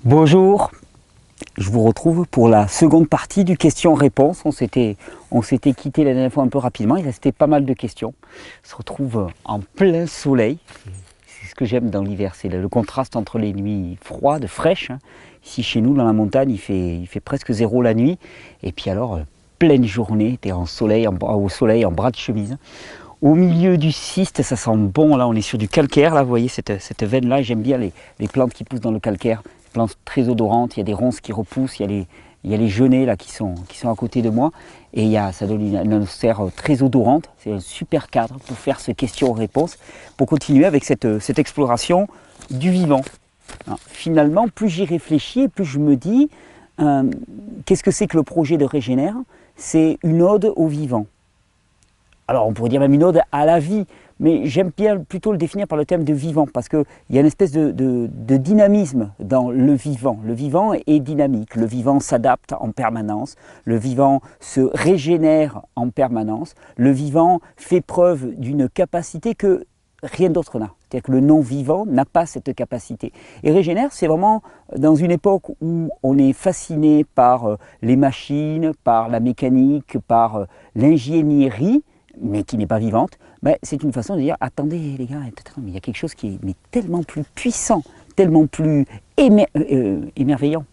Bonjour, je vous retrouve pour la seconde partie du question-réponse. On s'était quitté la dernière fois un peu rapidement, il restait pas mal de questions. On se retrouve en plein soleil, c'est ce que j'aime dans l'hiver, c'est le contraste entre les nuits froides, fraîches. Ici chez nous dans la montagne il fait presque zéro la nuit, et puis alors pleine journée, tu es au soleil en bras de chemise. Au milieu du schiste, ça sent bon, là on est sur du calcaire, là vous voyez cette veine là, j'aime bien les plantes qui poussent dans le calcaire, des plantes très odorantes, il y a des ronces qui repoussent, il y a les genêts là qui sont à côté de moi, et ça donne une atmosphère très odorante, c'est un super cadre pour faire ce question-réponse, pour continuer avec cette exploration du vivant. Alors, finalement, plus j'y réfléchis, plus je me dis, qu'est-ce que c'est que le projet de Régénère? C'est une ode au vivant. Alors on pourrait dire même une ode à la vie, mais j'aime bien plutôt le définir par le terme de vivant, parce qu'il y a une espèce de dynamisme dans le vivant. Le vivant est dynamique, le vivant s'adapte en permanence, le vivant se régénère en permanence, le vivant fait preuve d'une capacité que rien d'autre n'a. C'est-à-dire que le non-vivant n'a pas cette capacité. Et Régénère, c'est vraiment dans une époque où on est fasciné par les machines, par la mécanique, par l'ingénierie, mais qui n'est pas vivante, ben, c'est une façon de dire, attendez les gars, mais il y a quelque chose qui est tellement plus puissant, tellement plus émerveillant,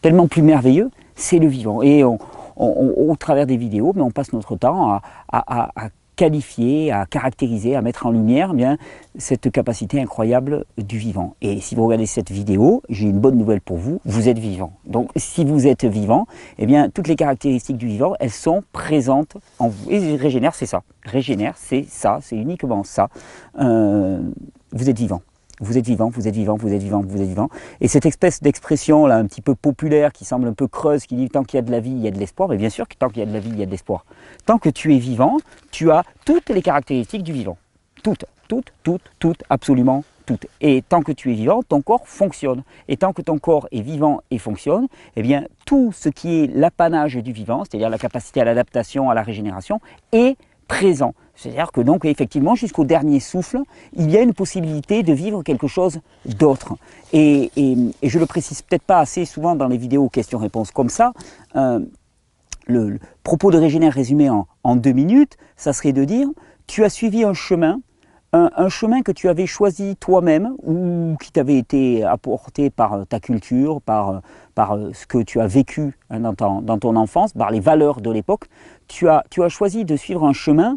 tellement plus merveilleux, c'est le vivant. Et au travers des vidéos, mais on passe notre temps à qualifier, à caractériser, à mettre en lumière bien, cette capacité incroyable du vivant. Et si vous regardez cette vidéo, j'ai une bonne nouvelle pour vous, vous êtes vivant. Donc si vous êtes vivant, eh bien, toutes les caractéristiques du vivant, elles sont présentes en vous. Et Régénère, c'est ça. Régénère, c'est ça, c'est uniquement ça. Vous êtes vivant. Vous êtes vivant, vous êtes vivant, vous êtes vivant, vous êtes vivant. Et cette espèce d'expression là, un petit peu populaire, qui semble un peu creuse, qui dit tant qu'il y a de la vie, il y a de l'espoir, mais bien sûr que tant qu'il y a de la vie, il y a de l'espoir. Tant que tu es vivant, tu as toutes les caractéristiques du vivant. Toutes, absolument toutes. Et tant que tu es vivant, ton corps fonctionne. Et tant que ton corps est vivant et fonctionne, eh bien, tout ce qui est l'apanage du vivant, c'est-à-dire la capacité à l'adaptation, à la régénération, est présent. C'est-à-dire que donc effectivement jusqu'au dernier souffle, il y a une possibilité de vivre quelque chose d'autre. Et je le précise peut-être pas assez souvent dans les vidéos questions-réponses comme ça. Le propos de Régénère résumé en 2 minutes, ça serait de dire tu as suivi un chemin que tu avais choisi toi-même ou qui t'avait été apporté par ta culture, par ce que tu as vécu dans ton enfance, par les valeurs de l'époque. Tu as choisi de suivre un chemin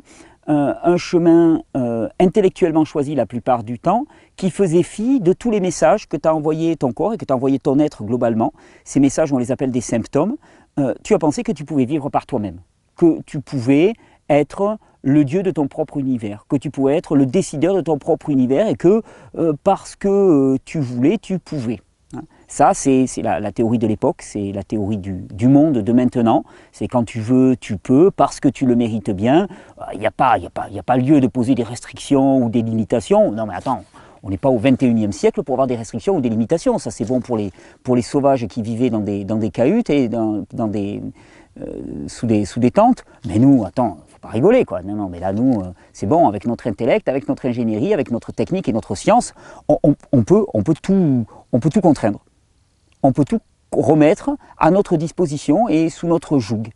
intellectuellement choisi la plupart du temps, qui faisait fi de tous les messages que t'a envoyé ton corps et que t'a envoyé ton être globalement. Ces messages, on les appelle des symptômes. Tu as pensé que tu pouvais vivre par toi-même, que tu pouvais être le dieu de ton propre univers, que tu pouvais être le décideur de ton propre univers et que parce que tu voulais, tu pouvais. Ça, c'est la théorie de l'époque, c'est la théorie du monde de maintenant. C'est quand tu veux, tu peux, parce que tu le mérites bien. Il n'y a pas lieu de poser des restrictions ou des limitations. Non mais attends, on n'est pas au 21e siècle pour avoir des restrictions ou des limitations. Ça c'est bon pour les sauvages qui vivaient dans des cahutes et sous des tentes. Mais nous, attends, faut pas rigoler quoi. Non, mais là nous, c'est bon, avec notre intellect, avec notre ingénierie, avec notre technique et notre science, on peut tout contraindre. On peut tout remettre à notre disposition et sous notre joug.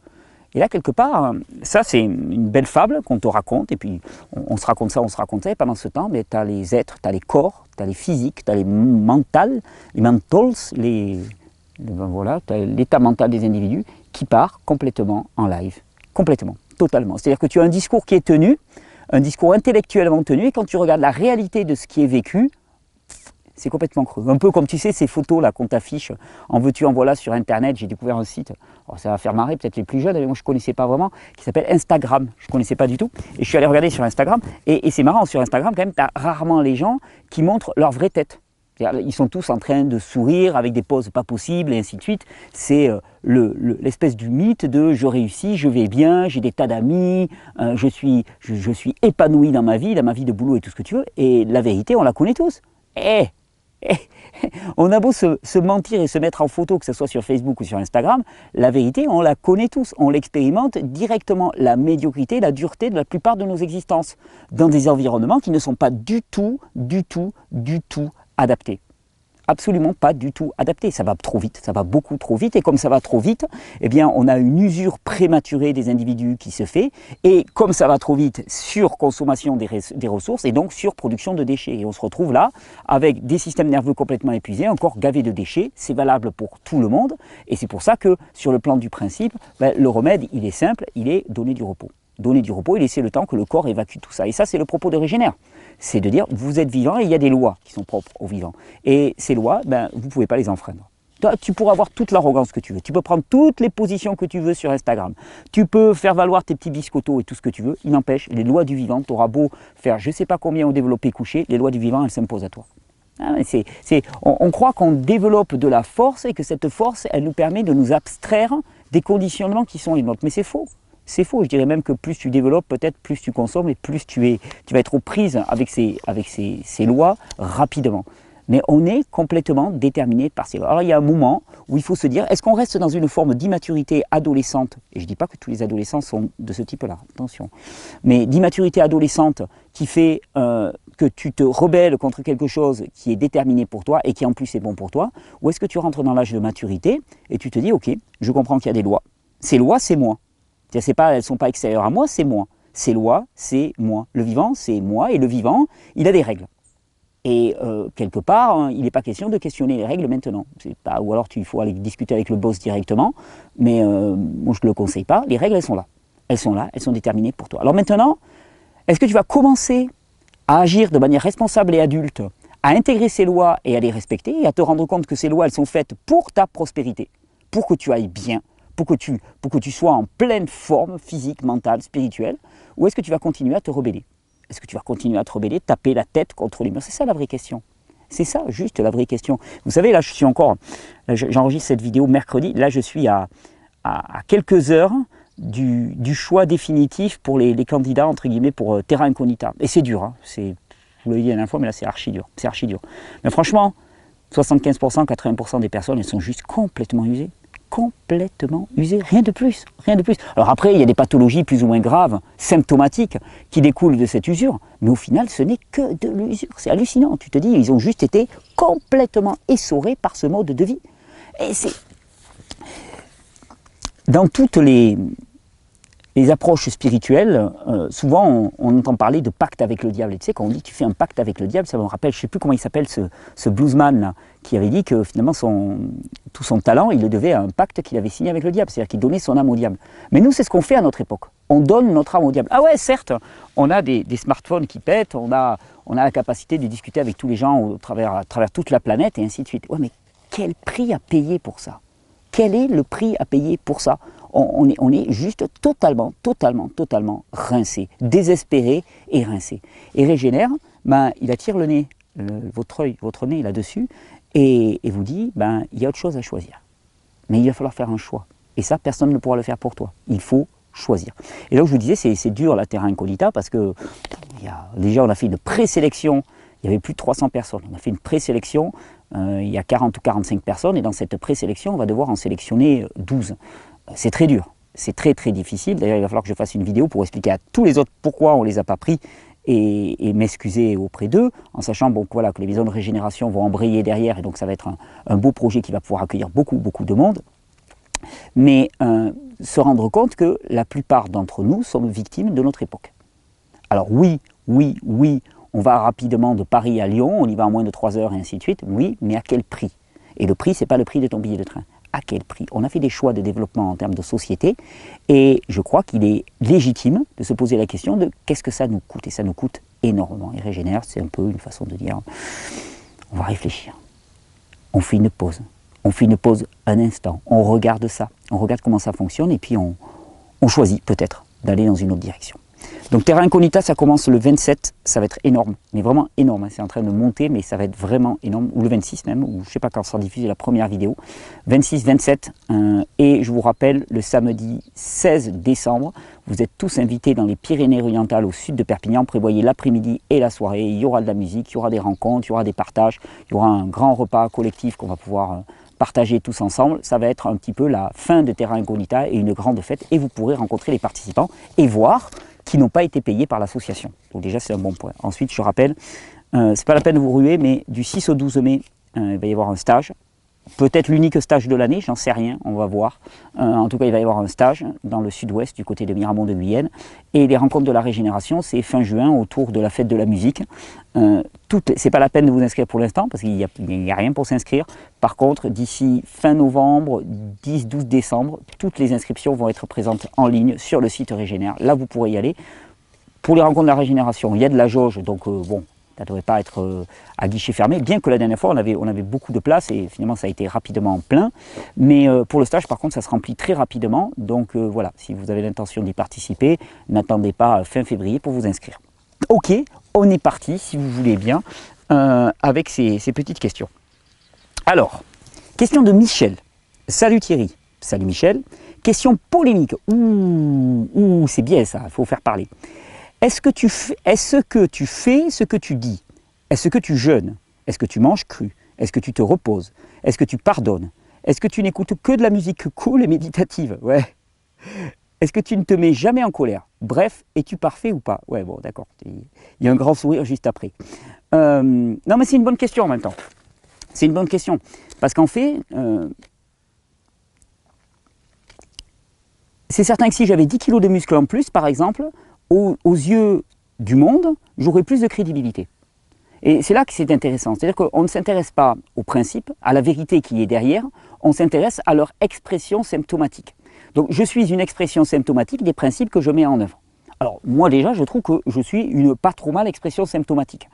Et là, quelque part, ça c'est une belle fable qu'on te raconte, et puis on se raconte ça, et pendant ce temps, tu as les êtres, tu as les corps, tu as les physiques, tu as les mentals, voilà, tu as l'état mental des individus qui part complètement en live. Complètement, totalement. C'est-à-dire que tu as un discours qui est tenu, un discours intellectuellement tenu, et quand tu regardes la réalité de ce qui est vécu, c'est complètement creux. Un peu comme tu sais ces photos là qu'on t'affiche en veux-tu en voilà sur internet. J'ai découvert un site, alors ça va faire marrer peut-être les plus jeunes, mais moi je ne connaissais pas vraiment, qui s'appelle Instagram. Je ne connaissais pas du tout. Et je suis allé regarder sur Instagram. Et c'est marrant, sur Instagram quand même, tu as rarement les gens qui montrent leur vraie tête. Ils sont tous en train de sourire avec des poses pas possibles et ainsi de suite. C'est l'espèce du mythe de je réussis, je vais bien, j'ai des tas d'amis, je suis épanoui dans ma vie de boulot et tout ce que tu veux. Et la vérité, on la connaît tous. On a beau se mentir et se mettre en photo, que ce soit sur Facebook ou sur Instagram, la vérité, on la connaît tous, on l'expérimente directement, la médiocrité, la dureté de la plupart de nos existences, dans des environnements qui ne sont pas du tout adaptés. absolument pas du tout adapté. Ça va trop vite, ça va beaucoup trop vite. Et comme ça va trop vite, eh bien, on a une usure prématurée des individus qui se fait. Et comme ça va trop vite, surconsommation des ressources et donc surproduction de déchets. Et on se retrouve là avec des systèmes nerveux complètement épuisés, encore gavés de déchets. C'est valable pour tout le monde. Et c'est pour ça que sur le plan du principe, le remède, il est simple, il est donner du repos. Donner du repos et laisser le temps que le corps évacue tout ça. Et ça, c'est le propos de Régénère. C'est de dire, vous êtes vivant et il y a des lois qui sont propres aux vivants. Et ces lois, vous ne pouvez pas les enfreindre. Toi, tu pourras avoir toute l'arrogance que tu veux. Tu peux prendre toutes les positions que tu veux sur Instagram. Tu peux faire valoir tes petits biscottos et tout ce que tu veux. Il n'empêche, les lois du vivant, tu auras beau faire je ne sais pas combien au développé couché, les lois du vivant, elles s'imposent à toi. On croit qu'on développe de la force et que cette force, elle nous permet de nous abstraire des conditionnements qui sont les nôtres. Mais c'est faux. C'est faux, je dirais même que plus tu développes, peut-être plus tu consommes et plus tu vas être aux prises avec ces lois rapidement. Mais on est complètement déterminé par ces lois. Alors il y a un moment où il faut se dire, est-ce qu'on reste dans une forme d'immaturité adolescente? Et je ne dis pas que tous les adolescents sont de ce type-là, attention. Mais d'immaturité adolescente qui fait que tu te rebelles contre quelque chose qui est déterminé pour toi et qui en plus est bon pour toi. Ou est-ce que tu rentres dans l'âge de maturité et tu te dis, ok, je comprends qu'il y a des lois. Ces lois, c'est moi. Elles ne sont pas extérieures à moi, c'est moi. Ces lois, c'est moi. Le vivant, c'est moi. Et le vivant, il a des règles. Et quelque part, il n'est pas question de questionner les règles maintenant. Ou alors il faut aller discuter avec le boss directement. Mais moi, je ne le conseille pas. Les règles, elles sont là. Elles sont là, elles sont déterminées pour toi. Alors maintenant, est-ce que tu vas commencer à agir de manière responsable et adulte, à intégrer ces lois et à les respecter, et à te rendre compte que ces lois, elles sont faites pour ta prospérité, pour que tu ailles bien, pour que tu sois en pleine forme physique, mentale, spirituelle, ou est-ce que tu vas continuer à te rebeller? Est-ce que tu vas continuer à te rebeller, taper la tête contre les murs? C'est ça la vraie question. C'est ça, juste la vraie question. Vous savez, là, j'enregistre cette vidéo mercredi, là, je suis à quelques heures du choix définitif pour les candidats, entre guillemets, pour Terra Incognita. Et c'est dur, hein. Vous l'avez dit la dernière fois, mais là, c'est archi dur. C'est archi dur. Mais franchement, 75%, 80% des personnes, elles sont juste complètement usées. Complètement usé, rien de plus, rien de plus. Alors après, il y a des pathologies plus ou moins graves, symptomatiques, qui découlent de cette usure, mais au final, ce n'est que de l'usure. C'est hallucinant, tu te dis, ils ont juste été complètement essorés par ce mode de vie. Et c'est... Dans toutes les approches spirituelles, souvent on entend parler de pacte avec le diable. Et tu sais, quand on dit tu fais un pacte avec le diable, ça me rappelle, je ne sais plus comment il s'appelle, ce bluesman là, qui avait dit que finalement tout son talent, il le devait à un pacte qu'il avait signé avec le diable, c'est-à-dire qu'il donnait son âme au diable. Mais nous, c'est ce qu'on fait à notre époque. On donne notre âme au diable. Ah ouais, certes, on a des smartphones qui pètent, on a la capacité de discuter avec tous les gens à travers toute la planète et ainsi de suite. Ouais, mais quel prix à payer pour ça? Quel est le prix à payer pour ça? On est juste totalement rincé, désespéré et rincé. Et Régénère, il attire le nez, votre nez là-dessus, et vous dit, il y a autre chose à choisir. Mais il va falloir faire un choix. Et ça, personne ne pourra le faire pour toi. Il faut choisir. Et là où je vous disais, c'est dur la Terra Incognita, parce que déjà on a fait une présélection, il y avait plus de 300 personnes. On a fait une présélection, il y a 40 ou 45 personnes, et dans cette présélection, on va devoir en sélectionner 12. C'est très dur, c'est très difficile. D'ailleurs, il va falloir que je fasse une vidéo pour expliquer à tous les autres pourquoi on ne les a pas pris et m'excuser auprès d'eux, en sachant que les maisons de régénération vont embrayer derrière, et donc ça va être un beau projet qui va pouvoir accueillir beaucoup de monde. Mais se rendre compte que la plupart d'entre nous sommes victimes de notre époque. Alors oui, on va rapidement de Paris à Lyon, on y va en moins de 3 heures et ainsi de suite, oui, mais à quel prix? Et le prix, ce n'est pas le prix de ton billet de train. À quel prix? On a fait des choix de développement en termes de société et je crois qu'il est légitime de se poser la question de qu'est-ce que ça nous coûte? Et ça nous coûte énormément. Et Régénère, c'est un peu une façon de dire on va réfléchir. On fait une pause. On fait une pause un instant. On regarde ça. On regarde comment ça fonctionne et puis on choisit peut-être d'aller dans une autre direction. Donc Terra Incognita, ça commence le 27, ça va être énorme, mais vraiment énorme, c'est en train de monter, mais ça va être vraiment énorme, ou le 26 même, ou je ne sais pas quand sera diffusée la première vidéo, 26, 27, et je vous rappelle, le samedi 16 décembre, vous êtes tous invités dans les Pyrénées-Orientales au sud de Perpignan, prévoyez l'après-midi et la soirée, il y aura de la musique, il y aura des rencontres, il y aura des partages, il y aura un grand repas collectif qu'on va pouvoir partager tous ensemble, ça va être un petit peu la fin de Terra Incognita et une grande fête, et vous pourrez rencontrer les participants et voir qui n'ont pas été payés par l'association. Donc déjà c'est un bon point. Ensuite je rappelle, c'est pas la peine de vous ruer, mais du 6 au 12 mai, il va y avoir un stage. Peut-être l'unique stage de l'année, j'en sais rien, on va voir. En tout cas, il va y avoir un stage dans le sud-ouest, du côté de Miramont de Guyenne. Et les rencontres de la régénération, c'est fin juin, autour de la fête de la musique. C'est pas la peine de vous inscrire pour l'instant, parce qu'il n'y a rien pour s'inscrire. Par contre, d'ici fin novembre, 10-12 décembre, toutes les inscriptions vont être présentes en ligne sur le site Régénère. Là, vous pourrez y aller. Pour les rencontres de la régénération, il y a de la jauge, donc bon, ça ne devrait pas être à guichet fermé, bien que la dernière fois on avait beaucoup de place et finalement ça a été rapidement plein. Mais pour le stage par contre ça se remplit très rapidement, donc voilà, si vous avez l'intention d'y participer, n'attendez pas fin février pour vous inscrire. Ok, on est parti si vous voulez bien avec ces petites questions. Alors, question de Michel. Salut Thierry. Salut Michel. Question polémique. Ouh, c'est bien ça, il faut faire parler. Est-ce que tu fais ce que tu dis? Est-ce que tu jeûnes? Est-ce que tu manges cru? Est-ce que tu te reposes? Est-ce que tu pardonnes? Est-ce que tu n'écoutes que de la musique cool et méditative? Ouais. Est-ce que tu ne te mets jamais en colère? Bref, es-tu parfait ou pas? Ouais, bon, d'accord. Il y a un grand sourire juste après. Non, mais c'est une bonne question en même temps. C'est une bonne question. Parce qu'en fait, c'est certain que si j'avais 10 kilos de muscles en plus, par exemple, aux yeux du monde, j'aurais plus de crédibilité. Et c'est là que c'est intéressant. C'est-à-dire qu'on ne s'intéresse pas au principe, à la vérité qui est derrière, on s'intéresse à leur expression symptomatique. Donc je suis une expression symptomatique des principes que je mets en œuvre. Alors moi déjà, je trouve que je suis une pas trop mal expression symptomatique.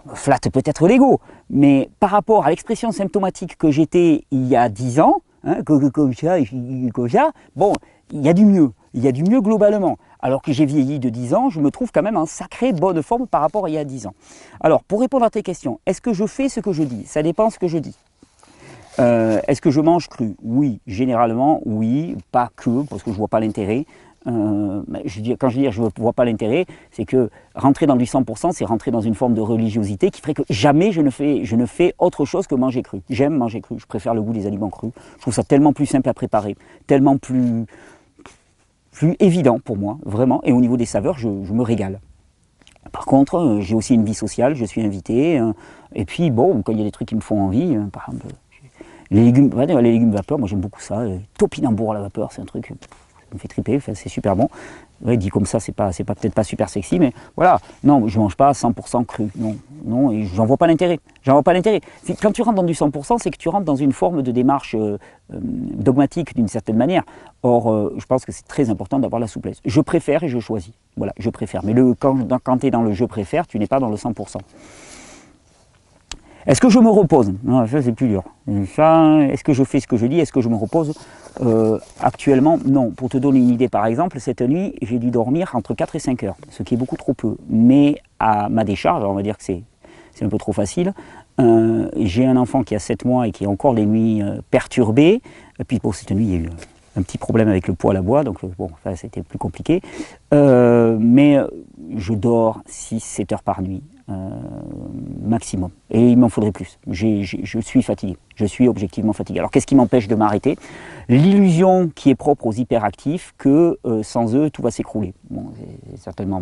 Je me flatte peut-être l'ego, mais par rapport à l'expression symptomatique que j'étais il y a 10 ans, hein, comme ça, bon, il y a du mieux. Il y a du mieux globalement. Alors que j'ai vieilli de 10 ans, je me trouve quand même en sacrée bonne forme par rapport à il y a 10 ans. Alors, pour répondre à tes questions, est-ce que je fais ce que je dis? Ça dépend ce que je dis. Est-ce que je mange cru? Oui, généralement, oui, pas que, parce que je ne vois pas l'intérêt. Quand je dis je ne vois pas l'intérêt, c'est que rentrer dans du 100%, c'est rentrer dans une forme de religiosité qui ferait que jamais je ne fais autre chose que manger cru. J'aime manger cru, je préfère le goût des aliments crus. Je trouve ça tellement plus simple à préparer, tellement plus évident pour moi, vraiment, et au niveau des saveurs, je me régale. Par contre, j'ai aussi une vie sociale, je suis invité, et puis bon, quand il y a des trucs qui me font envie, par exemple, les légumes vapeur, moi j'aime beaucoup ça, topinambour à la vapeur, c'est un truc qui me fait triper, enfin, c'est super bon. Ouais, dit comme ça, c'est peut-être pas super sexy, mais voilà, non, je ne mange pas 100% cru, non, et j'en vois pas l'intérêt. Quand tu rentres dans du 100%, c'est que tu rentres dans une forme de démarche dogmatique d'une certaine manière. Or, je pense que c'est très important d'avoir la souplesse. Je préfère et je choisis. Voilà, je préfère. Mais quand tu es dans le je préfère, tu n'es pas dans le 100%. Est-ce que je me repose? Non, ça c'est plus dur. Est-ce que je fais ce que je dis? Est-ce que je me repose? Actuellement, non. Pour te donner une idée, par exemple, cette nuit, j'ai dû dormir entre 4 et 5 heures, ce qui est beaucoup trop peu. Mais à ma décharge, on va dire que c'est un peu trop facile, j'ai un enfant qui a 7 mois et qui a encore les nuits perturbées. Et puis pour cette nuit, il y a eu un petit problème avec le poêle à bois, donc bon, c'était plus compliqué. Mais je dors 6-7 heures par nuit. Maximum. Et il m'en faudrait plus. Je suis fatigué. Je suis objectivement fatigué. Alors qu'est-ce qui m'empêche de m'arrêter? L'illusion qui est propre aux hyperactifs que sans eux tout va s'écrouler. Bon, c'est certainement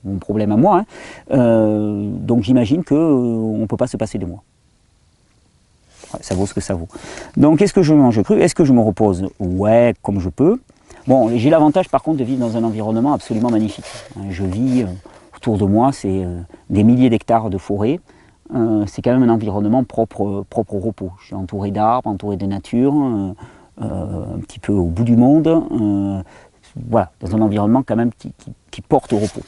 mon problème à moi. Hein. Donc j'imagine qu'on ne peut pas se passer de moi. Ouais, ça vaut ce que ça vaut. Donc est-ce que je mange cru? Est-ce que je me repose? Ouais, comme je peux. Bon, j'ai l'avantage par contre de vivre dans un environnement absolument magnifique. Je vis... Autour de moi, c'est des milliers d'hectares de forêt. C'est quand même un environnement propre au repos. Je suis entouré d'arbres, entouré de nature, un petit peu au bout du monde. Voilà, dans un environnement quand même qui porte au repos.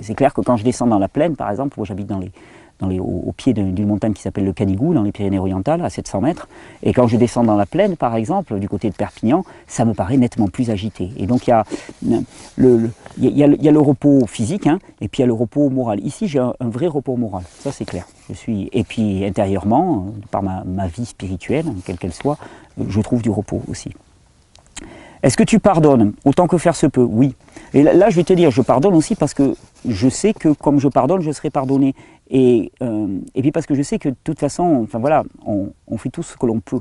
C'est clair que quand je descends dans la plaine, par exemple, moi j'habite au pied d'une montagne qui s'appelle le Canigou, dans les Pyrénées-Orientales, à 700 mètres. Et quand je descends dans la plaine, par exemple, du côté de Perpignan, ça me paraît nettement plus agité. Et donc il y a le repos physique, hein, et puis il y a le repos moral. Ici, j'ai un vrai repos moral, ça c'est clair. Et puis intérieurement, par ma vie spirituelle, quelle qu'elle soit, je trouve du repos aussi. Est-ce que tu pardonnes? Autant que faire se peut, oui. Et là, je vais te dire, je pardonne aussi parce que je sais que comme je pardonne, je serai pardonné. Et puis parce que je sais que de toute façon, enfin voilà, on fait tout ce que l'on peut.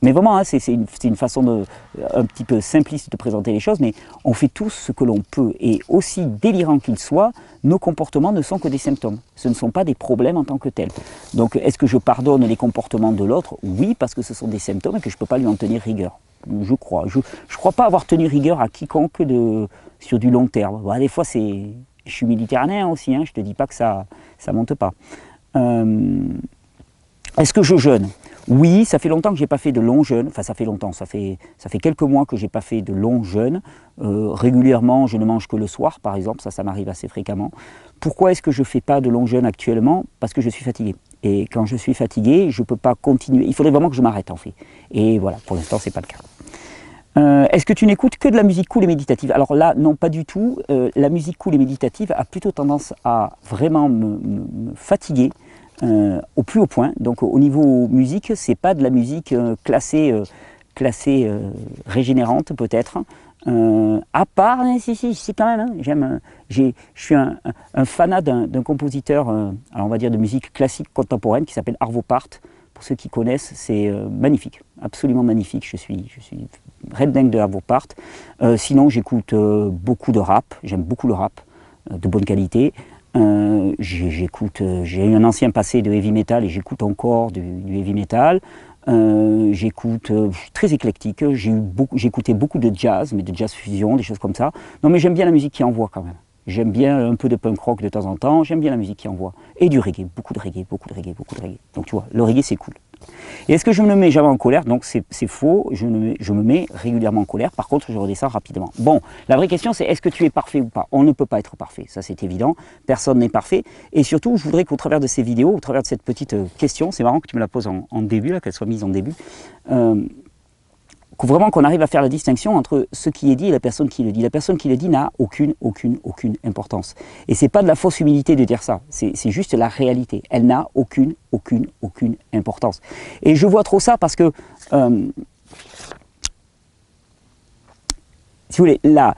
Mais vraiment, hein, c'est une façon un petit peu simpliste de présenter les choses, mais on fait tous ce que l'on peut. Et aussi délirant qu'il soit, nos comportements ne sont que des symptômes. Ce ne sont pas des problèmes en tant que tels. Donc, est-ce que je pardonne les comportements de l'autre? Oui, parce que ce sont des symptômes et que je ne peux pas lui en tenir rigueur. Je crois. Je crois pas avoir tenu rigueur à quiconque sur du long terme. Bon, des fois, je suis méditerranéen aussi, hein, je ne te dis pas que ça monte pas. Est-ce que je jeûne? Oui, ça fait longtemps que je n'ai pas fait de longs jeûnes. Enfin, ça fait longtemps, ça fait quelques mois que je n'ai pas fait de longs jeûnes. Régulièrement, je ne mange que le soir, par exemple, ça m'arrive assez fréquemment. Pourquoi est-ce que je ne fais pas de longs jeûnes actuellement? Parce que je suis fatigué. Et quand je suis fatigué, je ne peux pas continuer. Il faudrait vraiment que je m'arrête, en fait. Et voilà, pour l'instant, ce n'est pas le cas. Est-ce que tu n'écoutes que de la musique cool et méditative? Alors là, non, pas du tout. La musique cool et méditative a plutôt tendance à vraiment me fatiguer. Au plus haut point. Donc au niveau musique, c'est pas de la musique classée régénérante peut-être. À part, si quand même, hein, je suis un fanat d'un compositeur, alors on va dire de musique classique contemporaine qui s'appelle Arvo Pärt. Pour ceux qui connaissent, c'est magnifique, absolument magnifique. Je suis red dingue de Arvo Pärt. Sinon, j'écoute beaucoup de rap. J'aime beaucoup le rap de bonne qualité. J'ai eu un ancien passé de heavy metal et j'écoute encore du heavy metal. J'écoute, je suis très éclectique, j'écoutais beaucoup de jazz, mais de jazz fusion, des choses comme ça. Non, mais j'aime bien la musique qui envoie quand même. J'aime bien un peu de punk rock de temps en temps, j'aime bien la musique qui envoie. Et du reggae, beaucoup de reggae, beaucoup de reggae, beaucoup de reggae. Donc tu vois, le reggae c'est cool. Et est-ce que je me mets jamais en colère? Donc c'est faux, je me mets régulièrement en colère, par contre je redescends rapidement. Bon, la vraie question c'est est-ce que tu es parfait ou pas? On ne peut pas être parfait, ça c'est évident, personne n'est parfait. Et surtout, je voudrais qu'au travers de ces vidéos, au travers de cette petite question, c'est marrant que tu me la poses en début, là, qu'elle soit mise en début, vraiment qu'on arrive à faire la distinction entre ce qui est dit et la personne qui le dit. La personne qui le dit n'a aucune importance. Et c'est pas de la fausse humilité de dire ça, c'est juste la réalité. Elle n'a aucune importance. Et je vois trop ça parce que, si vous voulez, la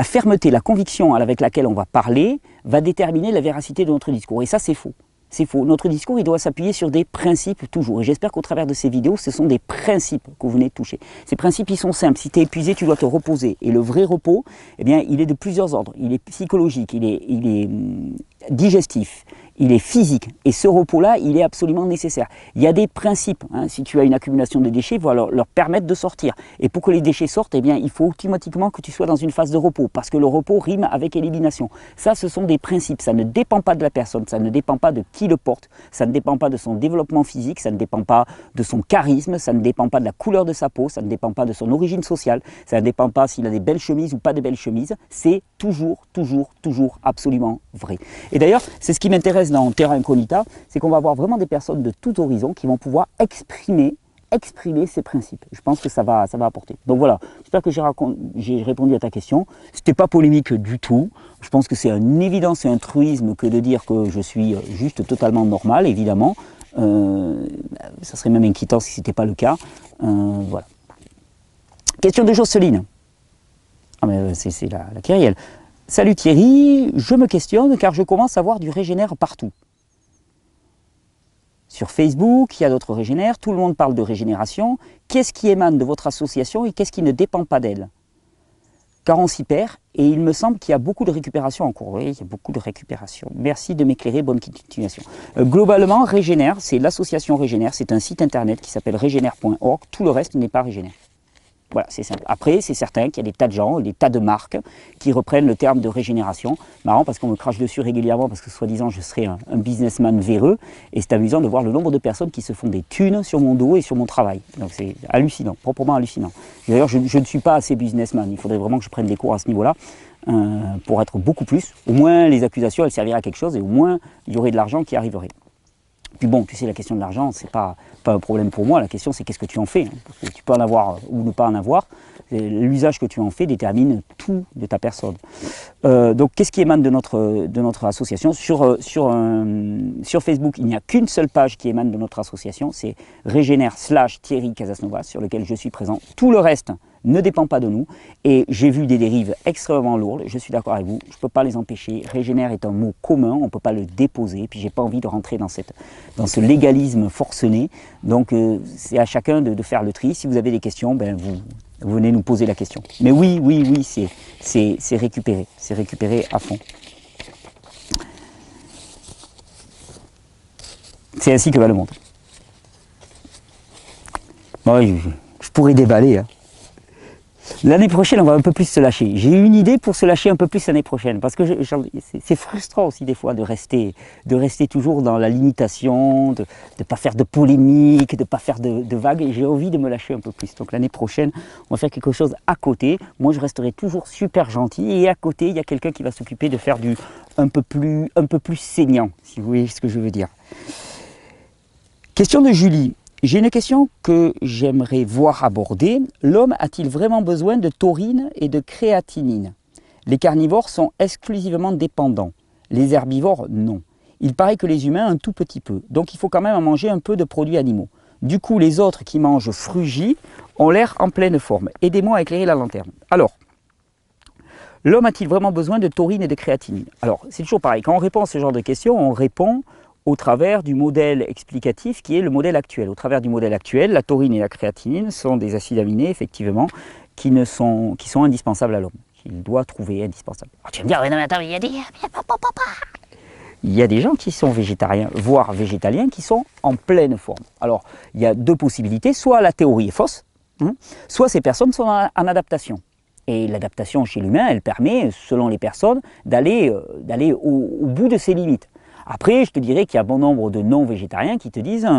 fermeté, la conviction avec laquelle on va parler va déterminer la véracité de notre discours. Et ça, c'est faux. C'est faux. Notre discours, il doit s'appuyer sur des principes toujours. Et j'espère qu'au travers de ces vidéos, ce sont des principes que vous venez de toucher. Ces principes, ils sont simples. Si tu es épuisé, tu dois te reposer. Et le vrai repos, eh bien, il est de plusieurs ordres. Il est psychologique, il est digestif, il est physique. Et ce repos-là, il est absolument nécessaire. Il y a des principes. Hein. Si tu as une accumulation de déchets, il faut leur permettre de sortir. Et pour que les déchets sortent, eh bien, il faut automatiquement que tu sois dans une phase de repos. Parce que le repos rime avec élimination. Ça, ce sont des principes. Ça ne dépend pas de la personne. Ça ne dépend pas de qui le porte. Ça ne dépend pas de son développement physique. Ça ne dépend pas de son charisme. Ça ne dépend pas de la couleur de sa peau. Ça ne dépend pas de son origine sociale. Ça ne dépend pas s'il a des belles chemises ou pas de belles chemises. C'est toujours absolument vrai. Et d'ailleurs, c'est ce qui m'intéresse dans Terra Incognita, c'est qu'on va avoir vraiment des personnes de tout horizon qui vont pouvoir exprimer ces principes. Je pense que ça va apporter. Donc voilà, j'espère que j'ai répondu à ta question. C'était pas polémique du tout. Je pense que c'est une évidence et un truisme que de dire que je suis juste totalement normal, évidemment. Ça serait même inquiétant si ce n'était pas le cas. Voilà. Question de Jocelyne. Ah mais c'est la Kyrielle. Salut Thierry, je me questionne car je commence à voir du régénère partout. Sur Facebook, il y a d'autres régénères, tout le monde parle de régénération. Qu'est-ce qui émane de votre association et qu'est-ce qui ne dépend pas d'elle? Car on s'y perd et il me semble qu'il y a beaucoup de récupération en cours. Oui, il y a beaucoup de récupération. Merci de m'éclairer, bonne continuation. Globalement, Régénère, c'est l'association Régénère, c'est un site internet qui s'appelle régénère.org. Tout le reste n'est pas Régénère. Voilà, c'est simple. Après, c'est certain qu'il y a des tas de gens, des tas de marques qui reprennent le terme de régénération. Marrant parce qu'on me crache dessus régulièrement parce que soi-disant je serais un businessman véreux. Et c'est amusant de voir le nombre de personnes qui se font des thunes sur mon dos et sur mon travail. Donc c'est hallucinant, proprement hallucinant. D'ailleurs, je ne suis pas assez businessman. Il faudrait vraiment que je prenne des cours à ce niveau-là pour être beaucoup plus. Au moins, les accusations, elles serviraient à quelque chose et au moins, il y aurait de l'argent qui arriverait. Puis bon, tu sais, la question de l'argent, c'est pas un problème pour moi. La question, c'est qu'est-ce que tu en fais, hein, parce que tu peux en avoir ou ne pas en avoir. L'usage que tu en fais détermine tout de ta personne. Donc qu'est-ce qui émane de notre association? Sur Facebook, il n'y a qu'une seule page qui émane de notre association, c'est Régénère/Thierry Casasnovas, sur lequel je suis présent. Tout le reste ne dépend pas de nous, et j'ai vu des dérives extrêmement lourdes, je suis d'accord avec vous, je ne peux pas les empêcher. Régénère est un mot commun, on ne peut pas le déposer, puis j'ai pas envie de rentrer dans ce légalisme forcené, donc c'est à chacun de faire le tri. Si vous avez des questions, ben vous venez nous poser la question. Mais oui, c'est récupéré à fond. C'est ainsi que va le monde. Bon, je pourrais déballer, hein. L'année prochaine, on va un peu plus se lâcher. J'ai une idée pour se lâcher un peu plus l'année prochaine, parce que c'est frustrant aussi des fois de rester toujours dans la limitation, de ne pas faire de polémique, de ne pas faire de vagues, et j'ai envie de me lâcher un peu plus. Donc l'année prochaine, on va faire quelque chose à côté. Moi, je resterai toujours super gentil, et à côté, il y a quelqu'un qui va s'occuper de faire un peu plus saignant, si vous voyez ce que je veux dire. Question de Julie. J'ai une question que j'aimerais voir abordée. L'homme a-t-il vraiment besoin de taurine et de créatinine? Les carnivores sont exclusivement dépendants. Les herbivores, non. Il paraît que les humains, un tout petit peu. Donc il faut quand même en manger un peu de produits animaux. Du coup, les autres qui mangent frugies ont l'air en pleine forme. Aidez-moi à éclairer la lanterne. Alors, l'homme a-t-il vraiment besoin de taurine et de créatinine? Alors, c'est toujours pareil. Quand on répond à ce genre de questions, on répond au travers du modèle explicatif qui est le modèle actuel. Au travers du modèle actuel, la taurine et la créatinine sont des acides aminés, effectivement, qui sont indispensables à l'homme, qu'il doit trouver indispensables. Alors, tu vas me dire, non, mais attends, il y a des gens qui sont végétariens, voire végétaliens, qui sont en pleine forme. Alors, il y a deux possibilités. Soit la théorie est fausse, soit ces personnes sont en adaptation. Et l'adaptation chez l'humain, elle permet, selon les personnes, d'aller au bout de ses limites. Après, je te dirais qu'il y a bon nombre de non-végétariens qui te disent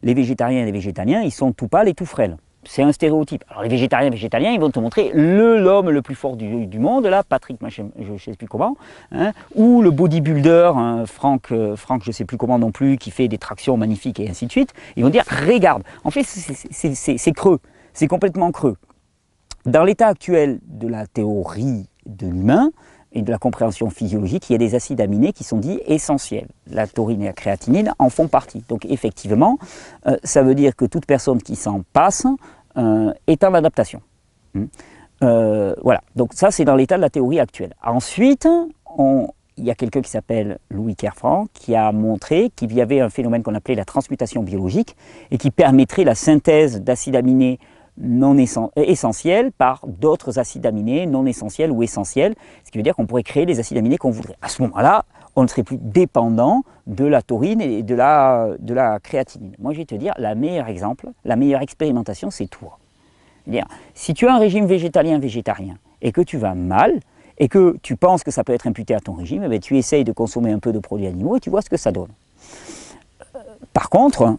les végétariens et les végétaliens, ils sont tout pâles et tout frêles. C'est un stéréotype. Alors les végétariens et végétaliens, ils vont te montrer l'homme le plus fort du monde, là, Patrick, je ne sais plus comment, hein, ou le bodybuilder, Franck, je ne sais plus comment non plus, qui fait des tractions magnifiques et ainsi de suite. Ils vont dire, regarde, en fait c'est creux, c'est complètement creux. Dans l'état actuel de la théorie de l'humain, et de la compréhension physiologique, il y a des acides aminés qui sont dits essentiels. La taurine et la créatinine en font partie. Donc effectivement, ça veut dire que toute personne qui s'en passe est en adaptation. Voilà, donc ça c'est dans l'état de la théorie actuelle. Ensuite, il y a quelqu'un qui s'appelle Louis Kerfran qui a montré qu'il y avait un phénomène qu'on appelait la transmutation biologique et qui permettrait la synthèse d'acides aminés non essentiels par d'autres acides aminés non essentiels ou essentiels, ce qui veut dire qu'on pourrait créer les acides aminés qu'on voudrait. À ce moment-là, on ne serait plus dépendant de la taurine et de la créatinine. Moi, je vais te dire, le meilleur exemple, la meilleure expérimentation, c'est toi. C'est-à-dire, si tu as un régime végétalien et que tu vas mal, et que tu penses que ça peut être imputé à ton régime, eh bien, tu essayes de consommer un peu de produits animaux et tu vois ce que ça donne. Par contre,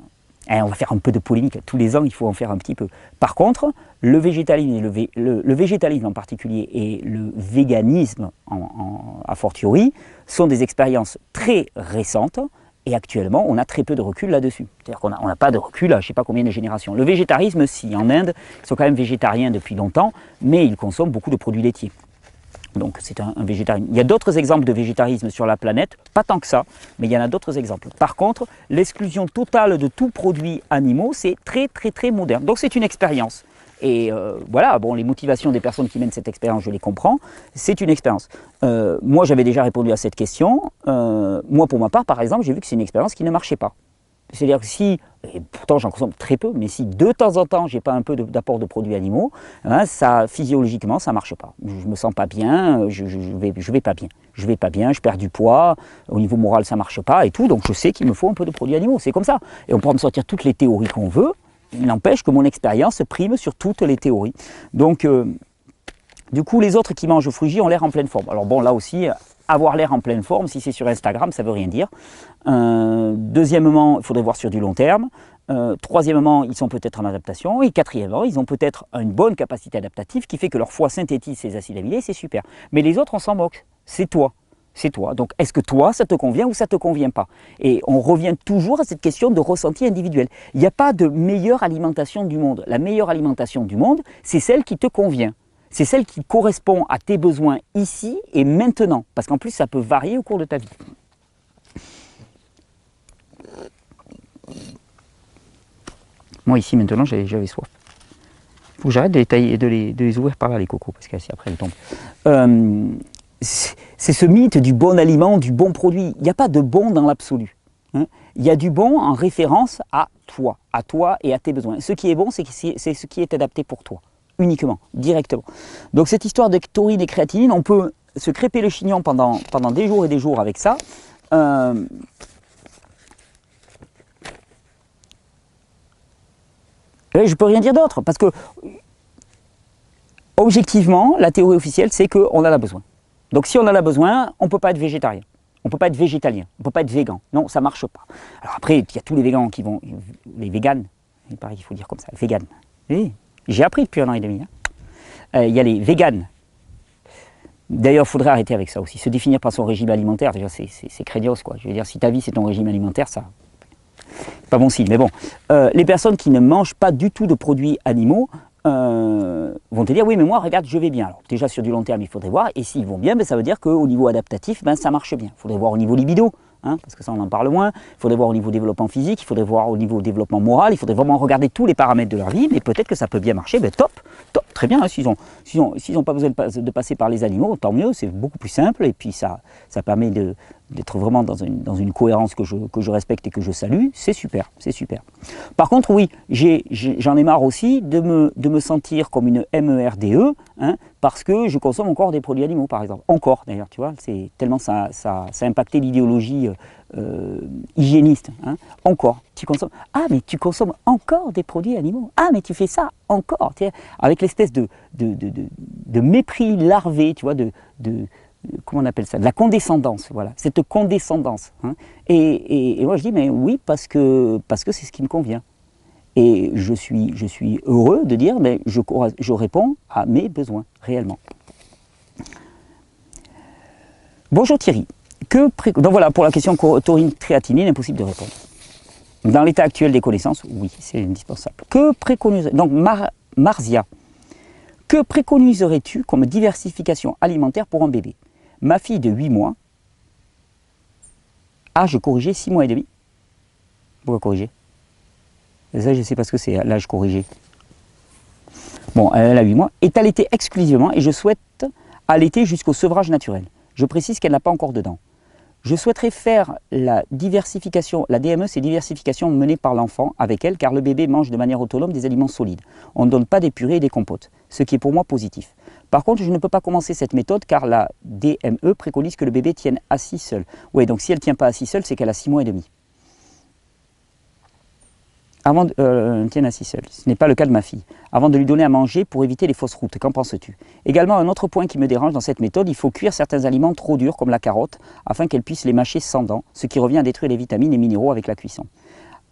on va faire un peu de polémique, tous les ans il faut en faire un petit peu. Par contre, le végétalisme, le végétalisme en particulier et le véganisme a fortiori sont des expériences très récentes et actuellement on a très peu de recul là-dessus. C'est-à-dire qu'on n'a pas de recul à je ne sais pas combien de générations. Le végétarisme, si, en Inde, ils sont quand même végétariens depuis longtemps, mais ils consomment beaucoup de produits laitiers. Donc c'est un végétarien. Il y a d'autres exemples de végétarisme sur la planète, pas tant que ça, mais il y en a d'autres exemples. Par contre, l'exclusion totale de tout produit animaux, c'est très moderne. Donc c'est une expérience. Et voilà, bon, les motivations des personnes qui mènent cette expérience, je les comprends, c'est une expérience. Moi j'avais déjà répondu à cette question. Moi pour ma part, par exemple, j'ai vu que c'est une expérience qui ne marchait pas. C'est-à-dire que si, et pourtant j'en consomme très peu, mais si de temps en temps j'ai pas un peu d'apport de produits animaux, hein, ça, physiologiquement ça marche pas. Je me sens pas bien, je vais pas bien. Je vais pas bien, je perds du poids, au niveau moral ça marche pas et tout, donc je sais qu'il me faut un peu de produits animaux, c'est comme ça. Et on pourra me sortir toutes les théories qu'on veut, il n'empêche que mon expérience prime sur toutes les théories. Donc, du coup, les autres qui mangent frugies ont l'air en pleine forme. Alors bon, là aussi, avoir l'air en pleine forme, si c'est sur Instagram, ça ne veut rien dire. Deuxièmement, il faudrait voir sur du long terme. Troisièmement, ils sont peut-être en adaptation. Et quatrièmement, ils ont peut-être une bonne capacité adaptative qui fait que leur foie synthétise ces acides aminés, c'est super. Mais les autres, on s'en moque. C'est toi. C'est toi. Donc, est-ce que toi, ça te convient ou ça ne te convient pas? Et on revient toujours à cette question de ressenti individuel. Il n'y a pas de meilleure alimentation du monde. La meilleure alimentation du monde, c'est celle qui te convient. C'est celle qui correspond à tes besoins ici et maintenant. Parce qu'en plus, ça peut varier au cours de ta vie. Moi, ici, maintenant, j'avais soif. Il faut que j'arrête de les ouvrir par là, les cocos, parce qu'après, elles tombent. C'est ce mythe du bon aliment, du bon produit. Il n'y a pas de bon dans l'absolu. Hein. Il y a du bon en référence à toi et à tes besoins. Ce qui est bon, c'est ce qui est adapté pour toi, uniquement, directement. Donc cette histoire de taurine et créatinine, on peut se crêper le chignon pendant des jours et des jours avec ça. Et je peux rien dire d'autre, parce que objectivement, la théorie officielle, c'est qu'on en a besoin. Donc si on en a besoin, on ne peut pas être végétarien. On ne peut pas être végétalien, on ne peut pas être végan. Non, ça ne marche pas. Alors après, il y a tous les végans qui vont... Les véganes, il paraît qu'il faut dire comme ça, véganes. Oui, j'ai appris depuis 1 an et demi. Hein. Il y a les véganes. D'ailleurs, il faudrait arrêter avec ça aussi. Se définir par son régime alimentaire, déjà, c'est craignos, quoi. Je veux dire, si ta vie, c'est ton régime alimentaire, ça... Pas bon signe, mais bon. Les personnes qui ne mangent pas du tout de produits animaux vont te dire, oui, mais moi, regarde, je vais bien. Alors, déjà, sur du long terme, il faudrait voir. Et s'ils vont bien, ben, ça veut dire qu'au niveau adaptatif, ben, ça marche bien. Il faudrait voir au niveau libido, hein, parce que ça, on en parle moins. Il faudrait voir au niveau développement physique, il faudrait voir au niveau développement moral. Il faudrait vraiment regarder tous les paramètres de leur vie. Mais peut-être que ça peut bien marcher. Ben, top, très bien. Hein, s'ils n'ont pas besoin de passer par les animaux, tant mieux. C'est beaucoup plus simple. Et puis, ça permet d'être vraiment dans une cohérence que je respecte et que je salue. C'est super, c'est super. Par contre, oui, j'en ai marre aussi de me sentir comme une MERDE, hein, parce que je consomme encore des produits animaux, par exemple. Encore, d'ailleurs, tu vois, c'est tellement ça a impacté l'idéologie hygiéniste. Hein. Encore, tu consommes. Ah, mais tu consommes encore des produits animaux. Ah, mais tu fais ça encore. Tu sais, avec l'espèce de mépris larvé, tu vois, comment on appelle ça, de la condescendance, voilà, cette condescendance. Hein. Et moi je dis, mais oui, parce que c'est ce qui me convient. Et je suis heureux de dire, mais je réponds à mes besoins, réellement. Bonjour Thierry. Donc voilà, pour la question taurine créatinine, impossible de répondre. Dans l'état actuel des connaissances, oui, c'est indispensable. Que préconiserais-tu, donc Marzia, que préconiserais-tu comme diversification alimentaire pour un bébé? Ma fille de 8 mois, âge corrigé 6 mois et demi. Pourquoi corriger? Ça, je ne sais pas ce que c'est, l'âge corrigé. Bon, elle a 8 mois, est allaitée exclusivement et je souhaite allaiter jusqu'au sevrage naturel. Je précise qu'elle n'a pas encore de dents. Je souhaiterais faire la diversification, la DME, c'est diversification menée par l'enfant avec elle, car le bébé mange de manière autonome des aliments solides. On ne donne pas des purées et des compotes, ce qui est pour moi positif. Par contre, je ne peux pas commencer cette méthode car la DME préconise que le bébé tienne assis seul. Oui, donc si elle ne tient pas assis seul, c'est qu'elle a 6 mois et demi. Avant tienne assis seul. Ce n'est pas le cas de ma fille. Avant de lui donner à manger pour éviter les fausses routes. Qu'en penses-tu? Également, un autre point qui me dérange dans cette méthode, il faut cuire certains aliments trop durs comme la carotte afin qu'elle puisse les mâcher sans dents, ce qui revient à détruire les vitamines et minéraux avec la cuisson.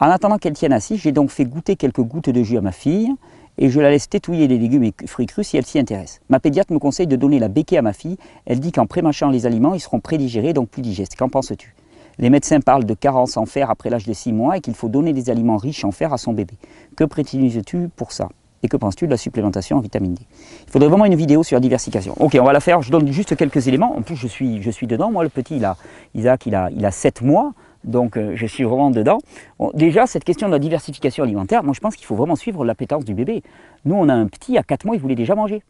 En attendant qu'elle tienne assise, j'ai donc fait goûter quelques gouttes de jus à ma fille et je la laisse tétouiller les légumes et fruits crus si elle s'y intéresse. Ma pédiatre me conseille de donner la béquée à ma fille. Elle dit qu'en pré-mâchant les aliments, ils seront prédigérés, donc plus digestes. Qu'en penses-tu? Les médecins parlent de carence en fer après l'âge de 6 mois et qu'il faut donner des aliments riches en fer à son bébé. Que préconises-tu pour ça? Et que penses-tu de la supplémentation en vitamine D? Il faudrait vraiment une vidéo sur la diversification. Ok, on va la faire, je donne juste quelques éléments. En plus, je suis dedans. Moi, le petit, Isaac, il a 7 mois. Donc, je suis vraiment dedans. Bon, déjà, cette question de la diversification alimentaire, moi, je pense qu'il faut vraiment suivre l'appétence du bébé. Nous, on a un petit, à 4 mois, il voulait déjà manger.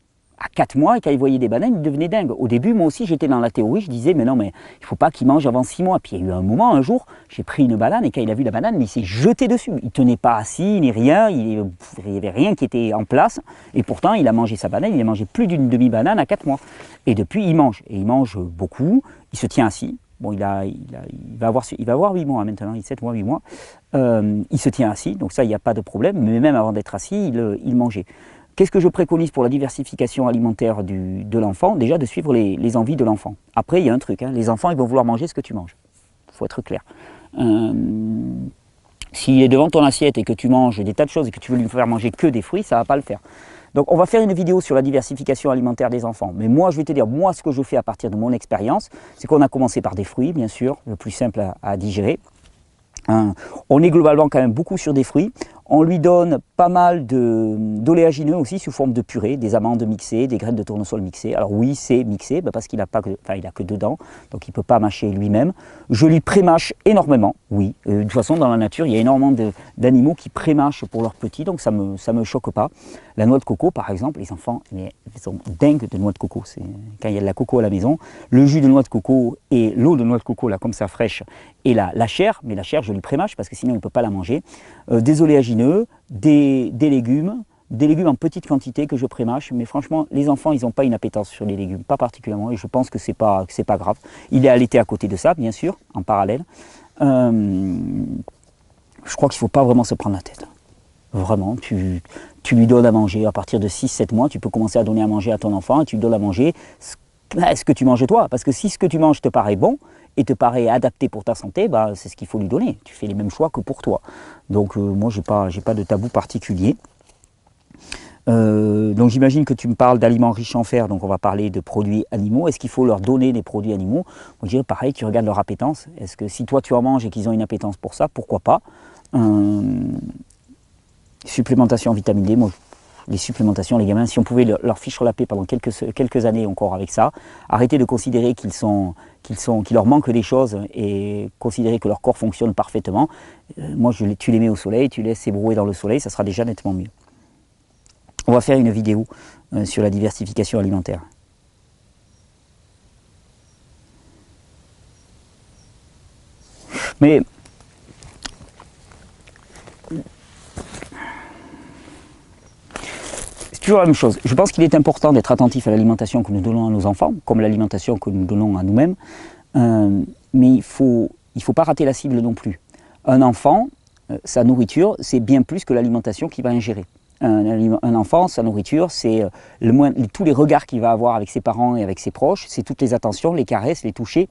À 4 mois, et quand il voyait des bananes, il devenait dingue. Au début, moi aussi, j'étais dans la théorie, je disais, mais non, mais il ne faut pas qu'il mange avant 6 mois. Puis il y a eu un moment, un jour, j'ai pris une banane, et quand il a vu la banane, mais il s'est jeté dessus. Il ne tenait pas assis, ni rien, il n'y avait rien qui était en place. Et pourtant, il a mangé sa banane, il a mangé plus d'une demi-banane à 4 mois. Et depuis, il mange. Et il mange beaucoup, il se tient assis. Bon, il va avoir 8 mois maintenant, il a 7 mois, 8 mois. Il se tient assis, donc ça, il n'y a pas de problème. Mais même avant d'être assis, il mangeait. Qu'est-ce que je préconise pour la diversification alimentaire de l'enfant? Déjà, de suivre les envies de l'enfant. Après, il y a un truc, hein, les enfants, ils vont vouloir manger ce que tu manges. Il faut être clair. S'il est devant ton assiette et que tu manges des tas de choses et que tu veux lui faire manger que des fruits, ça ne va pas le faire. Donc, on va faire une vidéo sur la diversification alimentaire des enfants. Mais moi, je vais te dire, moi, ce que je fais à partir de mon expérience, c'est qu'on a commencé par des fruits, bien sûr, le plus simple à digérer. On est globalement quand même beaucoup sur des fruits. On lui donne pas mal d'oléagineux aussi sous forme de purée, des amandes mixées, des graines de tournesol mixées. Alors oui, c'est mixé parce qu'il n'a que 2 dents, donc il ne peut pas mâcher lui-même. Je lui pré-mâche énormément, oui. De toute façon, dans la nature, il y a énormément d'animaux qui pré-mâchent pour leurs petits, donc ça me choque pas. La noix de coco, par exemple, les enfants, mais ils sont dingues de noix de coco. Quand il y a de la coco à la maison, le jus de noix de coco et l'eau de noix de coco, là, comme ça, fraîche, et la chair, mais la chair, je lui pré-mâche parce que sinon, il ne peut pas la manger. Des oléagineux, des légumes en petite quantité que je pré-mâche, mais franchement, les enfants, ils n'ont pas une appétence sur les légumes, pas particulièrement, et je pense que c'est pas grave. Il est allaité à côté de ça, bien sûr, en parallèle. Je crois qu'il ne faut pas vraiment se prendre la tête. Vraiment, tu lui donnes à manger à partir de 6-7 mois, tu peux commencer à donner à manger à ton enfant et tu lui donnes à manger ce que tu manges toi. Parce que si ce que tu manges te paraît bon et te paraît adapté pour ta santé, bah, c'est ce qu'il faut lui donner. Tu fais les mêmes choix que pour toi. Donc moi, j'ai pas de tabou particulier. Donc j'imagine que tu me parles d'aliments riches en fer, donc on va parler de produits animaux. Est-ce qu'il faut leur donner des produits animaux? Moi, je dirais pareil, tu regardes leur appétence. Est-ce que si toi tu en manges et qu'ils ont une appétence pour ça, pourquoi pas? Supplémentation en vitamine D, moi, les supplémentations, les gamins, si on pouvait leur fiche la paix pendant quelques années encore avec ça, arrêter de considérer qu'il leur manque des choses et considérer que leur corps fonctionne parfaitement. Moi, tu les mets au soleil, tu laisses s'ébrouer dans le soleil, ça sera déjà nettement mieux. On va faire une vidéo sur la diversification alimentaire. Mais c'est toujours la même chose. Je pense qu'il est important d'être attentif à l'alimentation que nous donnons à nos enfants, comme l'alimentation que nous donnons à nous-mêmes. Mais il faut pas rater la cible non plus. Un enfant, sa nourriture, c'est bien plus que l'alimentation qu'il va ingérer. Un enfant, sa nourriture, c'est tous les regards qu'il va avoir avec ses parents et avec ses proches, c'est toutes les attentions, les caresses, les touchés,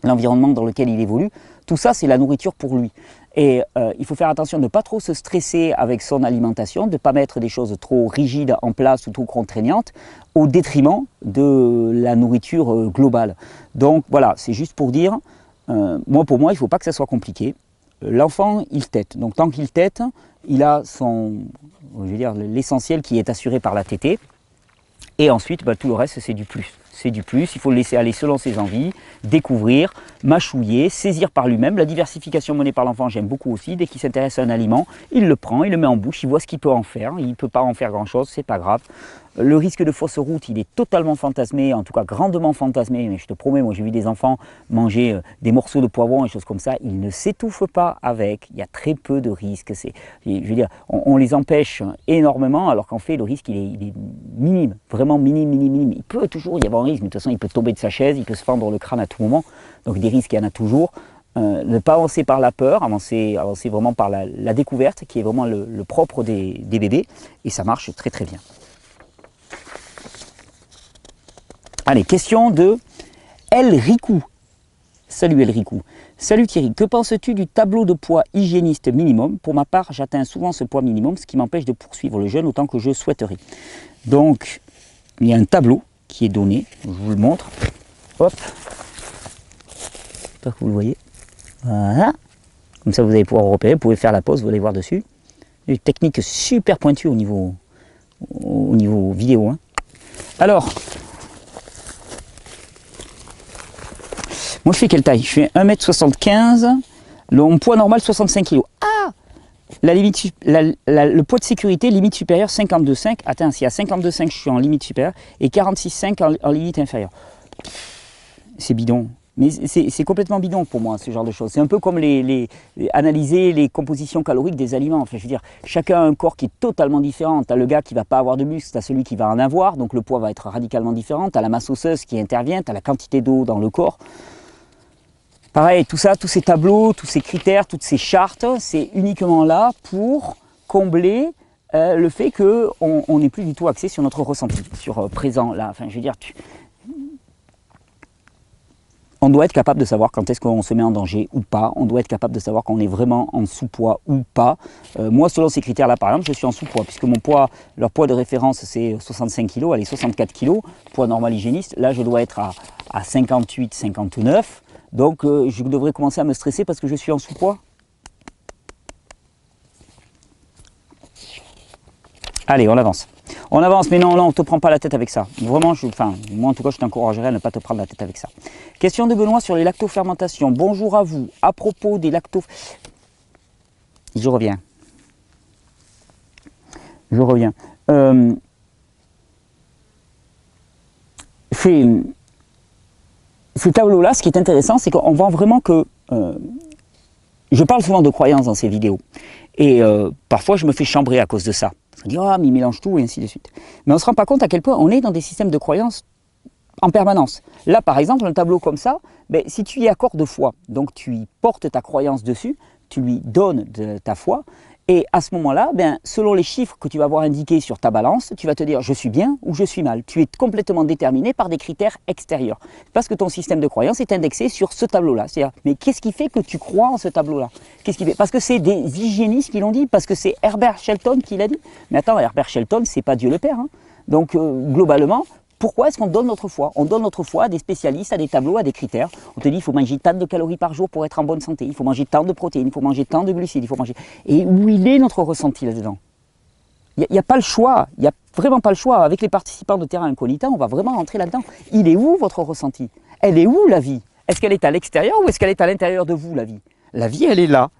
l'environnement dans lequel il évolue. Tout ça, c'est la nourriture pour lui. Et il faut faire attention de ne pas trop se stresser avec son alimentation, de ne pas mettre des choses trop rigides en place ou trop contraignantes, au détriment de la nourriture globale. Donc voilà, c'est juste pour dire, pour moi, il ne faut pas que ça soit compliqué. L'enfant, il tète. Donc tant qu'il tète, il a l'essentiel qui est assuré par la tétée. Et ensuite, tout le reste, c'est du plus. C'est du plus, il faut le laisser aller selon ses envies, découvrir, mâchouiller, saisir par lui-même. La diversification menée par l'enfant, j'aime beaucoup aussi. Dès qu'il s'intéresse à un aliment, il le prend, il le met en bouche, il voit ce qu'il peut en faire. Il ne peut pas en faire grand-chose, c'est pas grave. Le risque de fausse route, il est totalement fantasmé, en tout cas grandement fantasmé. Mais je te promets, moi j'ai vu des enfants manger des morceaux de poivron et choses comme ça. Ils ne s'étouffent pas avec. Il y a très peu de risques. Je veux dire, on les empêche énormément, alors qu'en fait, le risque, il est minime. Vraiment minime. Il peut toujours y avoir un risque. Mais de toute façon, il peut tomber de sa chaise, il peut se fendre le crâne à tout moment. Donc des risques, il y en a toujours. Ne pas avancer par la peur, avancer vraiment par la découverte, qui est vraiment le propre des bébés. Et ça marche très très bien. Allez, question de Elricou. Salut Elricou. Salut Thierry, que penses-tu du tableau de poids hygiéniste minimum? Pour ma part, j'atteins souvent ce poids minimum, ce qui m'empêche de poursuivre le jeûne autant que je souhaiterais. Donc, il y a un tableau qui est donné, je vous le montre. Hop. J'espère que vous le voyez. Voilà. Comme ça, vous allez pouvoir repérer, vous pouvez faire la pause, vous allez voir dessus. Une technique super pointue au niveau vidéo. Hein. Alors, moi je fais quelle taille? Je fais 1m75, mon poids normal 65 kg. Ah, le poids de sécurité, limite supérieure 52,5. Attends, si à 52,5 je suis en limite supérieure et 46,5 en limite inférieure. C'est bidon. Mais c'est complètement bidon pour moi, ce genre de choses. C'est un peu comme analyser les compositions caloriques des aliments. Enfin, je veux dire, chacun a un corps qui est totalement différent. Tu as le gars qui ne va pas avoir de muscle, tu as celui qui va en avoir, donc le poids va être radicalement différent. Tu as la masse osseuse qui intervient, tu as la quantité d'eau dans le corps. Pareil, tout ça, tous ces tableaux, tous ces critères, toutes ces chartes, c'est uniquement là pour combler le fait qu'on n'est plus du tout axé sur notre ressenti, sur présent, là. Enfin, je veux dire, on doit être capable de savoir quand est-ce qu'on se met en danger ou pas. On doit être capable de savoir quand on est vraiment en sous-poids ou pas. Moi, selon ces critères-là, par exemple, je suis en sous-poids, puisque leur poids de référence, c'est 65 kg, allez, 64 kg, poids normal hygiéniste. Là, je dois être à 58, 59. Donc, je devrais commencer à me stresser parce que je suis en sous-poids. Allez, on avance. On avance, mais non, on ne te prend pas la tête avec ça. Vraiment, moi en tout cas, je t'encouragerais à ne pas te prendre la tête avec ça. Question de Benoît sur les lactofermentations. Bonjour à vous. À propos des Je reviens. Ces tableaux-là, ce qui est intéressant, c'est qu'on voit vraiment que... je parle souvent de croyances dans ces vidéos. Et parfois, je me fais chambrer à cause de ça. On dit, ah, mais il mélange tout, et ainsi de suite. Mais on ne se rend pas compte à quel point on est dans des systèmes de croyances en permanence. Là, par exemple, un tableau comme ça, ben, si tu y accordes foi, donc tu y portes ta croyance dessus, tu lui donnes de ta foi, et à ce moment-là, ben, selon les chiffres que tu vas avoir indiqués sur ta balance, tu vas te dire je suis bien ou je suis mal. Tu es complètement déterminé par des critères extérieurs. Parce que ton système de croyance est indexé sur ce tableau-là. C'est-à-dire, mais qu'est-ce qui fait que tu crois en ce tableau-là? Qu'est-ce qui fait? Parce que c'est des hygiénistes qui l'ont dit, parce que c'est Herbert Shelton qui l'a dit. Mais attends, Herbert Shelton, c'est pas Dieu le Père. Hein. Donc, globalement, pourquoi est-ce qu'on donne notre foi? On donne notre foi à des spécialistes, à des tableaux, à des critères. On te dit il faut manger tant de calories par jour pour être en bonne santé, il faut manger tant de protéines, il faut manger tant de glucides, il faut manger... Et où il est notre ressenti là-dedans? Il n'y a pas le choix, il n'y a vraiment pas le choix. Avec les participants de Terra Incognita, on va vraiment rentrer là-dedans. Il est où votre ressenti? Elle est où la vie? Est-ce qu'elle est à l'extérieur ou est-ce qu'elle est à l'intérieur de vous, la vie? La vie, elle est là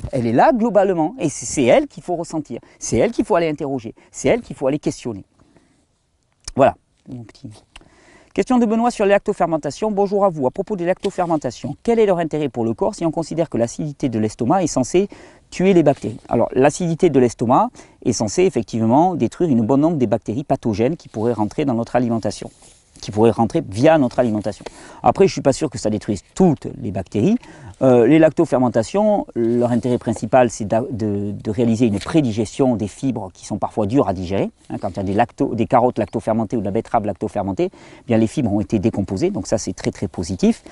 globalement, et c'est elle qu'il faut ressentir, c'est elle qu'il faut aller interroger, c'est elle qu'il faut aller questionner. Voilà, mon petit... Question de Benoît sur les lactofermentations. Bonjour à vous. À propos des lactofermentations, quel est leur intérêt pour le corps si on considère que l'acidité de l'estomac est censée tuer les bactéries? Alors, l'acidité de l'estomac est censée effectivement détruire une bonne nombre des bactéries pathogènes qui pourraient rentrer dans notre alimentation, qui pourraient rentrer via notre alimentation. Après, je ne suis pas sûr que ça détruise toutes les bactéries. Les lactofermentations, leur intérêt principal, c'est de réaliser une prédigestion des fibres qui sont parfois dures à digérer. Hein, quand il y a des carottes lactofermentées ou de la betterave lactofermentée, eh bien les fibres ont été décomposées, donc ça c'est très très positif.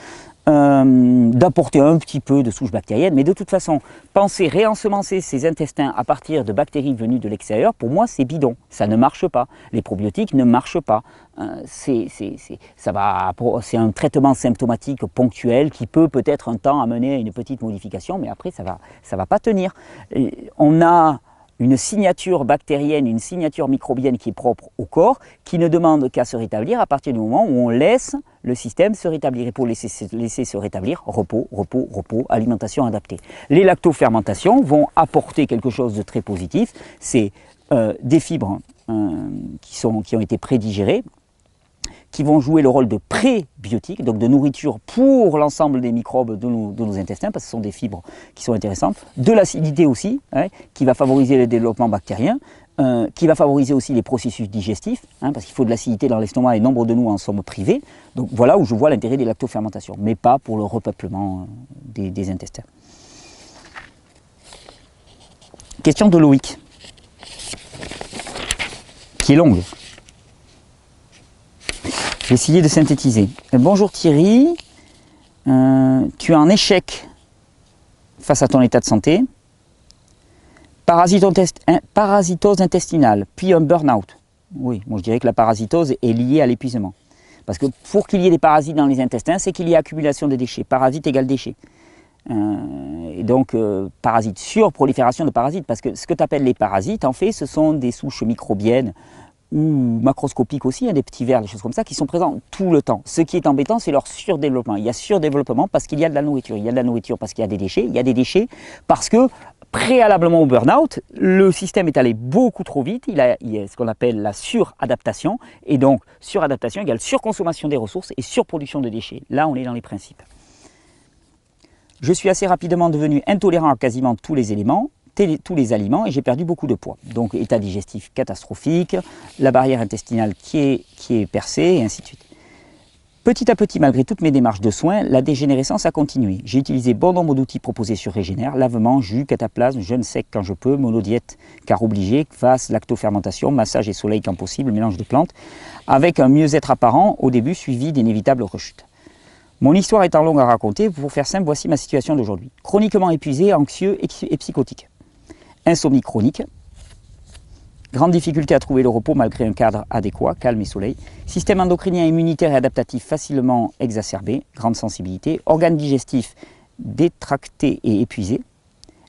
D'apporter un petit peu de souche bactérienne, mais de toute façon, penser réensemencer ses intestins à partir de bactéries venues de l'extérieur, pour moi c'est bidon, ça ne marche pas. Les probiotiques ne marchent pas. C'est un traitement symptomatique ponctuel qui peut peut-être un temps amener à une petite modification, mais après ça va pas tenir. On a une signature bactérienne, une signature microbienne qui est propre au corps, qui ne demande qu'à se rétablir à partir du moment où on laisse le système se rétablir. Et pour laisser se rétablir, repos, repos, repos, alimentation adaptée. Les lactofermentations vont apporter quelque chose de très positif, c'est des fibres qui ont été prédigérées, qui vont jouer le rôle de prébiotiques, donc de nourriture pour l'ensemble des microbes de nos intestins, parce que ce sont des fibres qui sont intéressantes, de l'acidité aussi, hein, qui va favoriser le développement bactérien, qui va favoriser aussi les processus digestifs, hein, parce qu'il faut de l'acidité dans l'estomac et nombre de nous en sommes privés. Donc voilà où je vois l'intérêt des lactofermentations, mais pas pour le repeuplement des intestins. Question de Loïc, qui est longue. Je vais essayer de synthétiser. Bonjour Thierry, tu es en échec face à ton état de santé, parasitose intestinale, puis un burn-out. Oui, moi je dirais que la parasitose est liée à l'épuisement. Parce que pour qu'il y ait des parasites dans les intestins, c'est qu'il y a accumulation de déchets. Parasite égale déchets. Et donc, parasites, surprolifération de parasites, parce que ce que tu appelles les parasites, en fait, ce sont des souches microbiennes ou macroscopiques aussi, hein, des petits vers, des choses comme ça, qui sont présents tout le temps. Ce qui est embêtant, c'est leur surdéveloppement. Il y a surdéveloppement parce qu'il y a de la nourriture. Il y a de la nourriture parce qu'il y a des déchets. Il y a des déchets parce que, préalablement au burn-out, le système est allé beaucoup trop vite. Il y a ce qu'on appelle la suradaptation. Et donc, suradaptation égale surconsommation des ressources et surproduction de déchets. Là, on est dans les principes. Je suis assez rapidement devenu intolérant à quasiment tous les éléments, tous les aliments, et j'ai perdu beaucoup de poids. Donc état digestif catastrophique, la barrière intestinale qui est percée, et ainsi de suite. Petit à petit, malgré toutes mes démarches de soins, la dégénérescence a continué. J'ai utilisé bon nombre d'outils proposés sur Régénère, lavement, jus, cataplasme, jeûne sec quand je peux, monodiète car obligé, kvass, lactofermentation, massage et soleil quand possible, mélange de plantes, avec un mieux-être apparent au début suivi d'inévitables rechutes. Mon histoire étant longue à raconter, pour faire simple, voici ma situation d'aujourd'hui. Chroniquement épuisé, anxieux et psychotique. Insomnie chronique. Grande difficulté à trouver le repos malgré un cadre adéquat, calme et soleil. Système endocrinien, immunitaire et adaptatif facilement exacerbé. Grande sensibilité. Organes digestifs détractés et épuisés.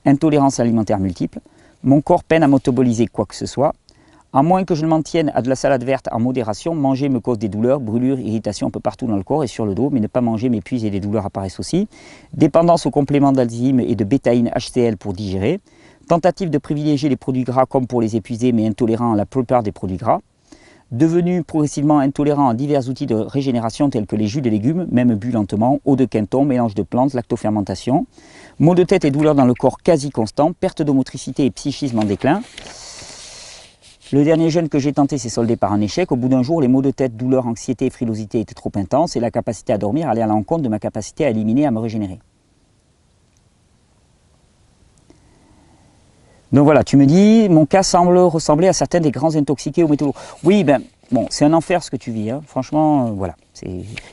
Intolérance alimentaire multiple. Mon corps peine à métaboliser quoi que ce soit. À moins que je ne m'en tienne à de la salade verte en modération, manger me cause des douleurs, brûlures, irritations un peu partout dans le corps et sur le dos, mais ne pas manger m'épuise et des douleurs apparaissent aussi. Dépendance aux compléments d'enzymes et de bétaïne HCl pour digérer. Tentative de privilégier les produits gras comme pour les épuiser, mais intolérant à la plupart des produits gras. Devenu progressivement intolérant à divers outils de régénération tels que les jus de légumes, même bu lentement, eau de quinton, mélange de plantes, lactofermentation. Maux de tête et douleurs dans le corps quasi constants, perte de motricité et psychisme en déclin. Le dernier jeûne que j'ai tenté s'est soldé par un échec. Au bout d'un jour, les maux de tête, douleurs, anxiété et frilosité étaient trop intenses et la capacité à dormir allait à l'encontre de ma capacité à éliminer et à me régénérer. Donc voilà, tu me dis, mon cas semble ressembler à certains des grands intoxiqués aux métaux lourds. Oui, ben, bon, c'est un enfer ce que tu vis, hein. Franchement, voilà.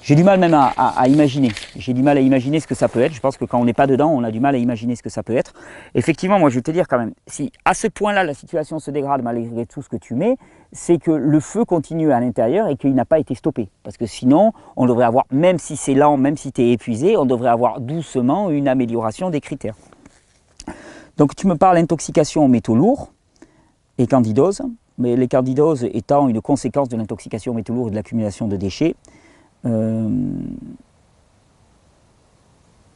J'ai du mal même à imaginer. J'ai du mal à imaginer ce que ça peut être. Je pense que quand on n'est pas dedans, on a du mal à imaginer ce que ça peut être. Effectivement, moi je vais te dire quand même, si à ce point-là la situation se dégrade malgré tout ce que tu mets, c'est que le feu continue à l'intérieur et qu'il n'a pas été stoppé. Parce que sinon, on devrait avoir, même si c'est lent, même si tu es épuisé, on devrait avoir doucement une amélioration des critères. Donc tu me parles d'intoxication aux métaux lourds et candidose, mais les candidoses étant une conséquence de l'intoxication aux métaux lourds et de l'accumulation de déchets.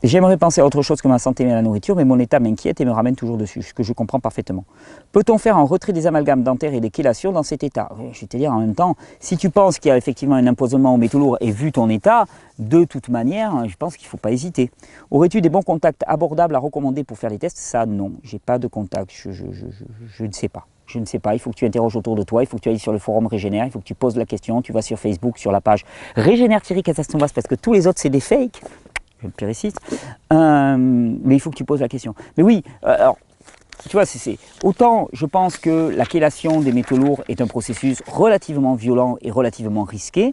J'aimerais penser à autre chose que ma santé et la nourriture, mais mon état m'inquiète et me ramène toujours dessus, ce que je comprends parfaitement. Peut-on faire un retrait des amalgames dentaires et des chélations dans cet état? Je vais te dire en même temps, si tu penses qu'il y a effectivement un imposement aux métaux lourds et vu ton état, de toute manière, je pense qu'il ne faut pas hésiter. Aurais-tu des bons contacts abordables à recommander pour faire les tests? Ça, non, j'ai pas de contact, je ne sais pas. Je ne sais pas, il faut que tu interroges autour de toi, il faut que tu ailles sur le forum Régénère, il faut que tu poses la question, tu vas sur Facebook, sur la page Régénère-Catastrophe, parce que tous les autres c'est des fakes, je le péricite, mais il faut que tu poses la question. Mais oui, alors, tu vois, autant je pense que la chélation des métaux lourds est un processus relativement violent et relativement risqué,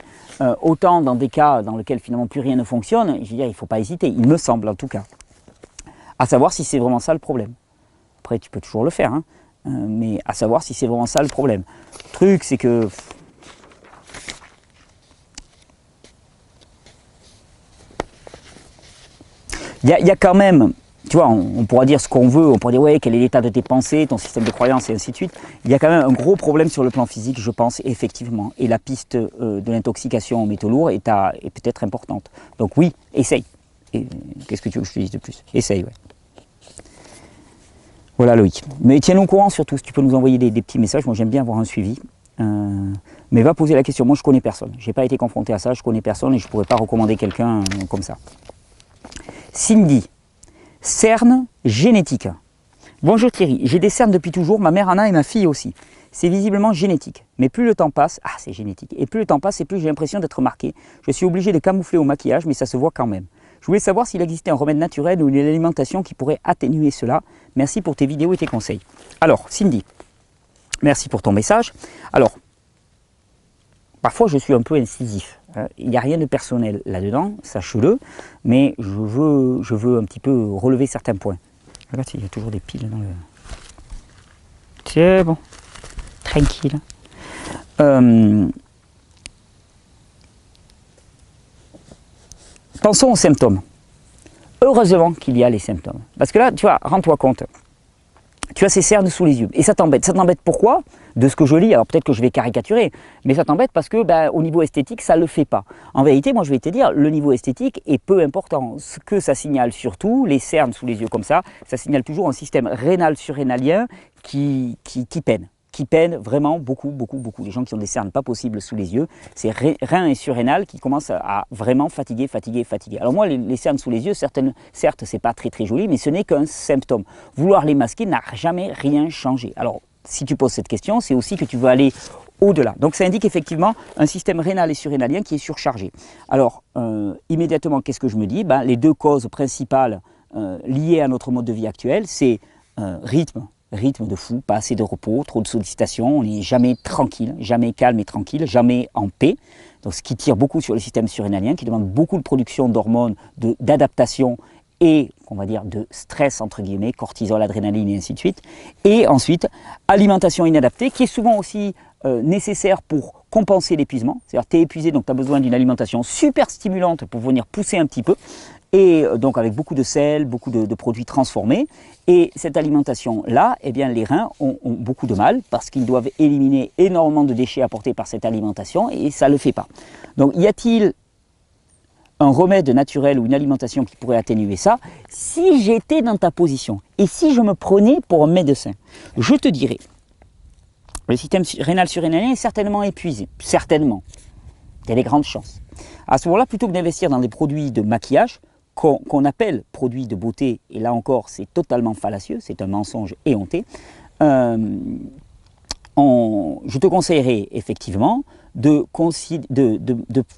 autant dans des cas dans lesquels finalement plus rien ne fonctionne, je veux dire, il ne faut pas hésiter, il me semble en tout cas, à savoir si c'est vraiment ça le problème. Après, tu peux toujours le faire, hein. Mais à savoir si c'est vraiment ça le problème. Le truc, c'est que il y a quand même, tu vois, on pourra dire ce qu'on veut, on pourra dire ouais, quel est l'état de tes pensées, ton système de croyance et ainsi de suite. Il y a quand même un gros problème sur le plan physique, je pense, effectivement. Et la piste de l'intoxication aux métaux lourds est peut-être importante. Donc oui, essaye. Qu'est-ce que tu veux que je te dise de plus? Essaye, ouais. Voilà Loïc. Mais tiens-nous au courant surtout, si tu peux nous envoyer des petits messages, moi j'aime bien avoir un suivi. Mais va poser la question, moi je connais personne, je n'ai pas été confronté à ça, je connais personne et je ne pourrais pas recommander quelqu'un comme ça. Cindy, cerne génétique. Bonjour Thierry, j'ai des cernes depuis toujours, ma mère en a et ma fille aussi. C'est visiblement génétique, mais plus le temps passe, c'est génétique, et plus le temps passe et plus j'ai l'impression d'être marqué. Je suis obligé de camoufler au maquillage, mais ça se voit quand même. Je voulais savoir s'il existait un remède naturel ou une alimentation qui pourrait atténuer cela. Merci pour tes vidéos et tes conseils. Alors, Cindy, merci pour ton message. Alors, parfois je suis un peu incisif. Il n'y a rien de personnel là-dedans, sache-le, mais je veux un petit peu relever certains points. Regarde, il y a toujours des piles dans le... C'est bon, tranquille. Pensons aux symptômes. Heureusement qu'il y a les symptômes. Parce que là, tu vois, rends-toi compte, tu as ces cernes sous les yeux. Et ça t'embête. Ça t'embête pourquoi? De ce que je lis, alors peut-être que je vais caricaturer, mais ça t'embête parce que au niveau esthétique, ça ne le fait pas. En vérité, moi je vais te dire, le niveau esthétique est peu important. Ce que ça signale surtout, les cernes sous les yeux comme ça signale toujours un système rénal surrénalien qui peine. Qui peinent vraiment beaucoup. Les gens qui ont des cernes pas possibles sous les yeux, c'est rein et surrénal qui commencent à vraiment fatiguer. Alors moi, les cernes sous les yeux, certes, c'est pas très joli, mais ce n'est qu'un symptôme. Vouloir les masquer n'a jamais rien changé. Alors, si tu poses cette question, c'est aussi que tu veux aller au-delà. Donc ça indique effectivement un système rénal et surrénalien qui est surchargé. Alors, immédiatement, qu'est-ce que je me dis? Les deux causes principales liées à notre mode de vie actuel, c'est rythme de fou, pas assez de repos, trop de sollicitations, on n'est jamais tranquille, jamais calme et tranquille, jamais en paix. Donc, ce qui tire beaucoup sur le système surrénalien, qui demande beaucoup de production d'hormones, d'adaptation et, on va dire, de stress, entre guillemets, cortisol, adrénaline et ainsi de suite. Et ensuite, alimentation inadaptée, qui est souvent aussi nécessaire pour compenser l'épuisement. C'est-à-dire, tu es épuisé, donc tu as besoin d'une alimentation super stimulante pour venir pousser un petit peu. et donc avec beaucoup de sel, beaucoup de produits transformés. Et cette alimentation-là, eh bien, les reins ont beaucoup de mal parce qu'ils doivent éliminer énormément de déchets apportés par cette alimentation et ça ne le fait pas. Donc, y a-t-il un remède naturel ou une alimentation qui pourrait atténuer ça? Si j'étais dans ta position et si je me prenais pour un médecin, je te dirais, le système rénal surrénalien est certainement épuisé, certainement. Il y a des grandes chances. À ce moment-là, plutôt que d'investir dans des produits de maquillage, qu'on appelle produits de beauté, et là encore c'est totalement fallacieux, c'est un mensonge éhonté, je te conseillerais effectivement de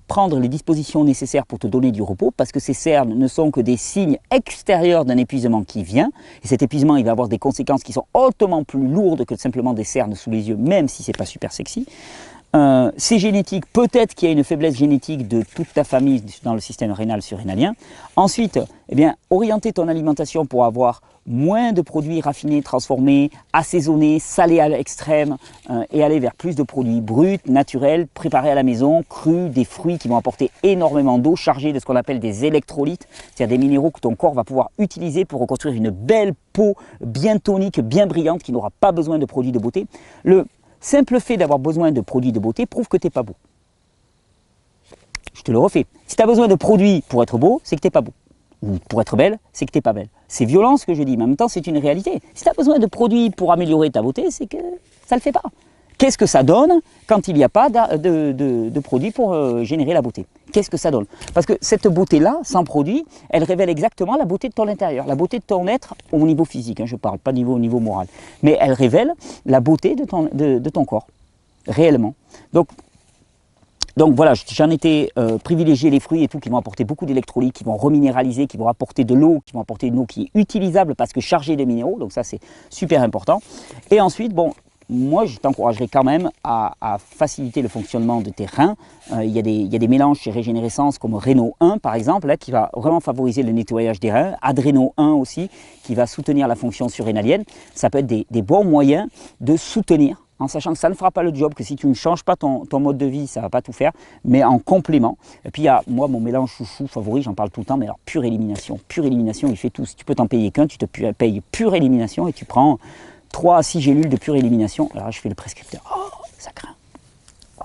prendre les dispositions nécessaires pour te donner du repos, parce que ces cernes ne sont que des signes extérieurs d'un épuisement qui vient, et cet épuisement il va avoir des conséquences qui sont hautement plus lourdes que simplement des cernes sous les yeux, même si c'est pas super sexy. C'est génétique, peut-être qu'il y a une faiblesse génétique de toute ta famille dans le système rénal surrénalien. Ensuite, eh bien, orienter ton alimentation pour avoir moins de produits raffinés, transformés, assaisonnés, salés à l'extrême et aller vers plus de produits bruts, naturels, préparés à la maison, crus, des fruits qui vont apporter énormément d'eau, chargés de ce qu'on appelle des électrolytes, c'est-à-dire des minéraux que ton corps va pouvoir utiliser pour reconstruire une belle peau bien tonique, bien brillante, qui n'aura pas besoin de produits de beauté. Le simple fait d'avoir besoin de produits de beauté prouve que tu n'es pas beau. Je te le refais. Si tu as besoin de produits pour être beau, c'est que tu n'es pas beau. Ou pour être belle, c'est que tu n'es pas belle. C'est violent ce que je dis, mais en même temps, c'est une réalité. Si tu as besoin de produits pour améliorer ta beauté, c'est que ça ne le fait pas. Qu'est-ce que ça donne quand il n'y a pas de produits pour générer la beauté? Qu'est-ce que ça donne? Parce que cette beauté-là, sans produit, elle révèle exactement la beauté de ton intérieur, la beauté de ton être au niveau physique, hein, je parle pas au niveau moral. Mais elle révèle la beauté de ton corps, réellement. Donc voilà, j'en étais privilégié les fruits et tout qui vont apporter beaucoup d'électrolytes, qui vont reminéraliser, qui vont apporter de l'eau, qui vont apporter une eau qui est utilisable parce que chargée de minéraux, donc ça c'est super important. Et ensuite, bon, moi, je t'encouragerais quand même à faciliter le fonctionnement de tes reins. Il y a des mélanges chez Régénérescence comme Reno 1 par exemple, là, qui va vraiment favoriser le nettoyage des reins. Adreno 1 aussi, qui va soutenir la fonction surrénalienne. Ça peut être des bons moyens de soutenir, en sachant que ça ne fera pas le job, que si tu ne changes pas ton mode de vie, ça ne va pas tout faire, mais en complément. Et puis il y a, moi, mon mélange chouchou favori, j'en parle tout le temps, mais alors pure élimination, il fait tout. Si tu peux t'en payer qu'un, tu te payes pure élimination et tu prends 3 à 6 gélules de pure élimination. Alors là, je fais le prescripteur. Oh, ça craint. Oh,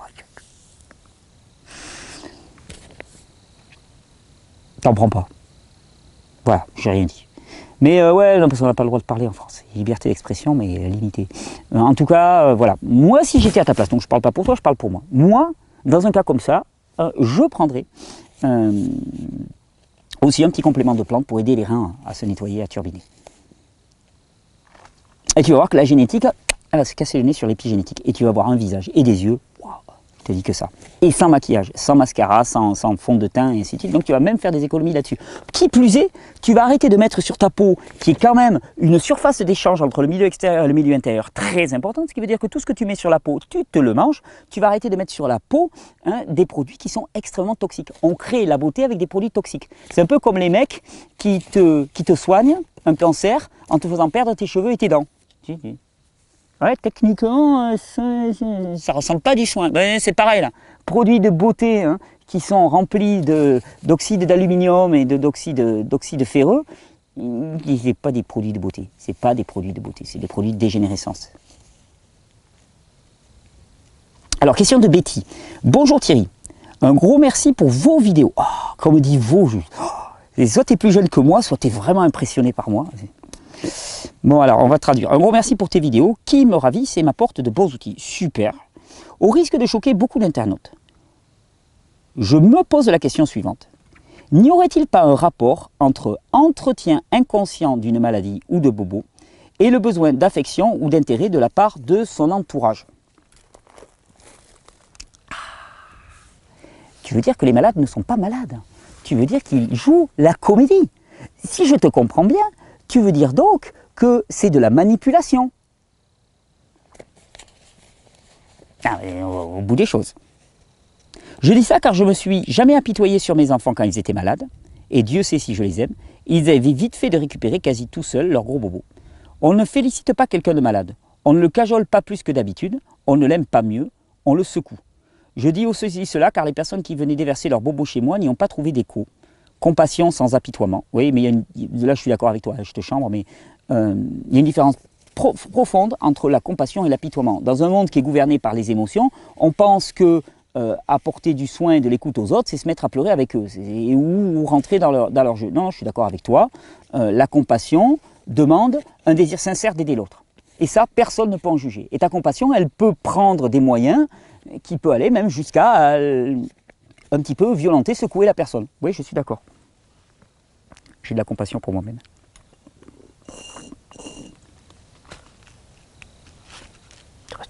t'en prends pas. Voilà, j'ai rien dit. Mais ouais, non, parce qu'on n'a pas le droit de parler en France. Liberté d'expression, mais limitée. En tout cas, voilà. Moi, si j'étais à ta place, donc je ne parle pas pour toi, je parle pour moi. Moi, dans un cas comme ça, je prendrais aussi un petit complément de plante pour aider les reins à se nettoyer, à turbiner. Et tu vas voir que la génétique, elle va se casser le nez sur l'épigénétique. Et tu vas avoir un visage et des yeux, waouh, je te dis que ça. Et sans maquillage, sans mascara, sans fond de teint, et ainsi de suite. Donc tu vas même faire des économies là-dessus. Qui plus est, tu vas arrêter de mettre sur ta peau, qui est quand même une surface d'échange entre le milieu extérieur et le milieu intérieur très importante, ce qui veut dire que tout ce que tu mets sur la peau, tu te le manges. Tu vas arrêter de mettre sur la peau des produits qui sont extrêmement toxiques. On crée la beauté avec des produits toxiques. C'est un peu comme les mecs qui te soignent un cancer en te faisant perdre tes cheveux et tes dents. Ouais, techniquement, ça ressemble pas du soin. Ben, c'est pareil là. Produits de beauté qui sont remplis d'oxyde d'aluminium et d'oxyde ferreux, c'est pas des produits de beauté. C'est pas des produits de beauté, c'est des produits de dégénérescence. Alors, question de Betty. Bonjour Thierry. Un gros merci pour vos vidéos. Oh, comme on dit vos, soit tu es plus jeune que moi, soit tu es vraiment impressionné par moi. Bon alors, on va traduire. Un gros merci pour tes vidéos qui me ravissent et m'apportent de bons outils. Super. Au risque de choquer beaucoup d'internautes, je me pose la question suivante. N'y aurait-il pas un rapport entre entretien inconscient d'une maladie ou de bobo et le besoin d'affection ou d'intérêt de la part de son entourage? Tu veux dire que les malades ne sont pas malades? Tu veux dire qu'ils jouent la comédie? Si je te comprends bien, tu veux dire donc que c'est de la manipulation. Au bout des choses. Je dis ça car je me suis jamais apitoyé sur mes enfants quand ils étaient malades, et Dieu sait si je les aime, ils avaient vite fait de récupérer quasi tout seuls leur gros bobo. On ne félicite pas quelqu'un de malade, on ne le cajole pas plus que d'habitude, on ne l'aime pas mieux, on le secoue. Je dis ceci cela car les personnes qui venaient déverser leur bobo chez moi n'y ont pas trouvé d'écho. compassion sans apitoiement. Oui, mais là je suis d'accord avec toi, je te chambre, mais il y a une différence profonde entre la compassion et l'apitoiement. Dans un monde qui est gouverné par les émotions, on pense que apporter du soin et de l'écoute aux autres, c'est se mettre à pleurer avec eux ou rentrer dans leur jeu. Non, je suis d'accord avec toi. La compassion demande un désir sincère d'aider l'autre. Et ça, personne ne peut en juger. Et ta compassion, elle peut prendre des moyens qui peut aller même jusqu'à un petit peu violenter, secouer la personne. Oui, je suis d'accord. J'ai de la compassion pour moi-même.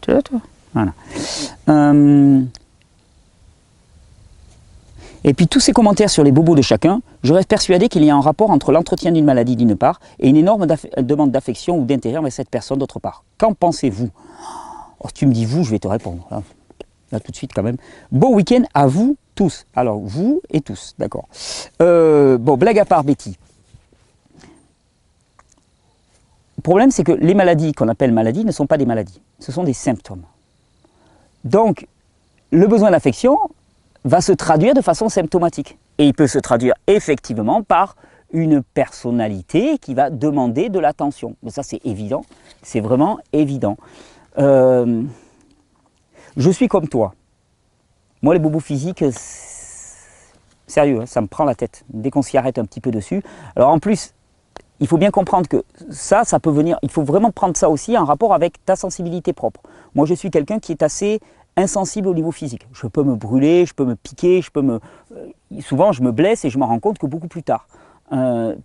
Tu es là, toi ? Voilà. Et puis tous ces commentaires sur les bobos de chacun, je reste persuadé qu'il y a un rapport entre l'entretien d'une maladie d'une part et une énorme demande d'affection ou d'intérêt envers cette personne d'autre part. Qu'en pensez-vous ? Oh, si tu me dis vous, je vais te répondre. Là tout de suite quand même. Bon week-end à vous tous. Alors vous et tous, d'accord. Bon, blague à part, Betty. Le problème, c'est que les maladies qu'on appelle maladies ne sont pas des maladies. Ce sont des symptômes. Donc, le besoin d'affection va se traduire de façon symptomatique. Et il peut se traduire effectivement par une personnalité qui va demander de l'attention. Mais ça, c'est évident. C'est vraiment évident. Je suis comme toi. Moi, les bobos physiques, sérieux, hein, ça me prend la tête. Dès qu'on s'y arrête un petit peu dessus. Alors en plus, il faut bien comprendre que ça peut venir, il faut vraiment prendre ça aussi en rapport avec ta sensibilité propre. Moi, je suis quelqu'un qui est assez insensible au niveau physique. Je peux me brûler, je peux me piquer, souvent je me blesse et je m'en rends compte que beaucoup plus tard.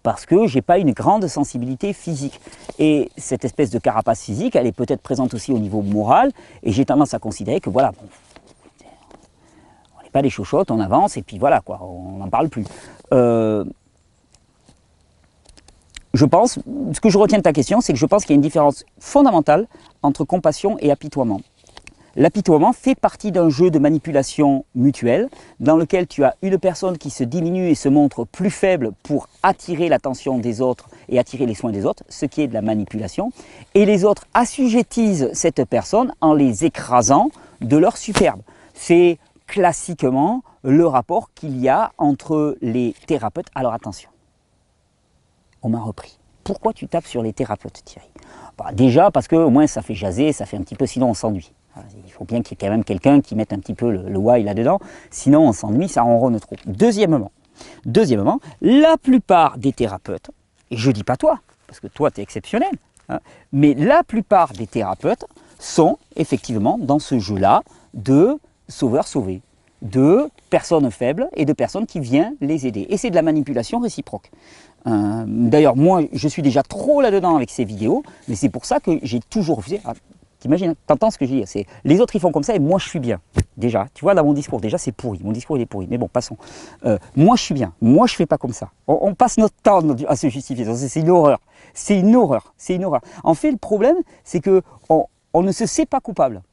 Parce que je n'ai pas une grande sensibilité physique. Et cette espèce de carapace physique, elle est peut-être présente aussi au niveau moral, et j'ai tendance à considérer que voilà, bon, on n'est pas des chochottes, on avance, et puis voilà, quoi, on n'en parle plus. Je pense, ce que je retiens de ta question, c'est que je pense qu'il y a une différence fondamentale entre compassion et apitoiement. L'apitoiement fait partie d'un jeu de manipulation mutuelle dans lequel tu as une personne qui se diminue et se montre plus faible pour attirer l'attention des autres et attirer les soins des autres, ce qui est de la manipulation, et les autres assujettisent cette personne en les écrasant de leur superbe. C'est classiquement le rapport qu'il y a entre les thérapeutes. Alors attention, on m'a repris. Pourquoi tu tapes sur les thérapeutes, Thierry ? Bah, déjà parce qu'au moins ça fait jaser, ça fait un petit peu, sinon on s'ennuie. Il faut bien qu'il y ait quand même quelqu'un qui mette un petit peu le why là-dedans, sinon on s'ennuie, ça ronronne trop. Deuxièmement, la plupart des thérapeutes, et je ne dis pas toi, parce que toi tu es exceptionnel, hein, mais la plupart des thérapeutes sont effectivement dans ce jeu-là de sauveur-sauvé, de personnes faibles et de personnes qui viennent les aider. Et c'est de la manipulation réciproque. D'ailleurs, moi, je suis déjà trop là-dedans avec ces vidéos, mais c'est pour ça que j'ai toujours refusé. T'imagines, t'entends ce que je dis, c'est les autres ils font comme ça et moi je suis bien. Déjà, tu vois, dans mon discours, déjà c'est pourri, mon discours il est pourri, mais bon, passons. Moi je suis bien, moi je fais pas comme ça. On passe notre temps à se justifier, c'est une horreur, c'est une horreur, c'est une horreur. En fait, le problème, c'est que on ne se sait pas coupable.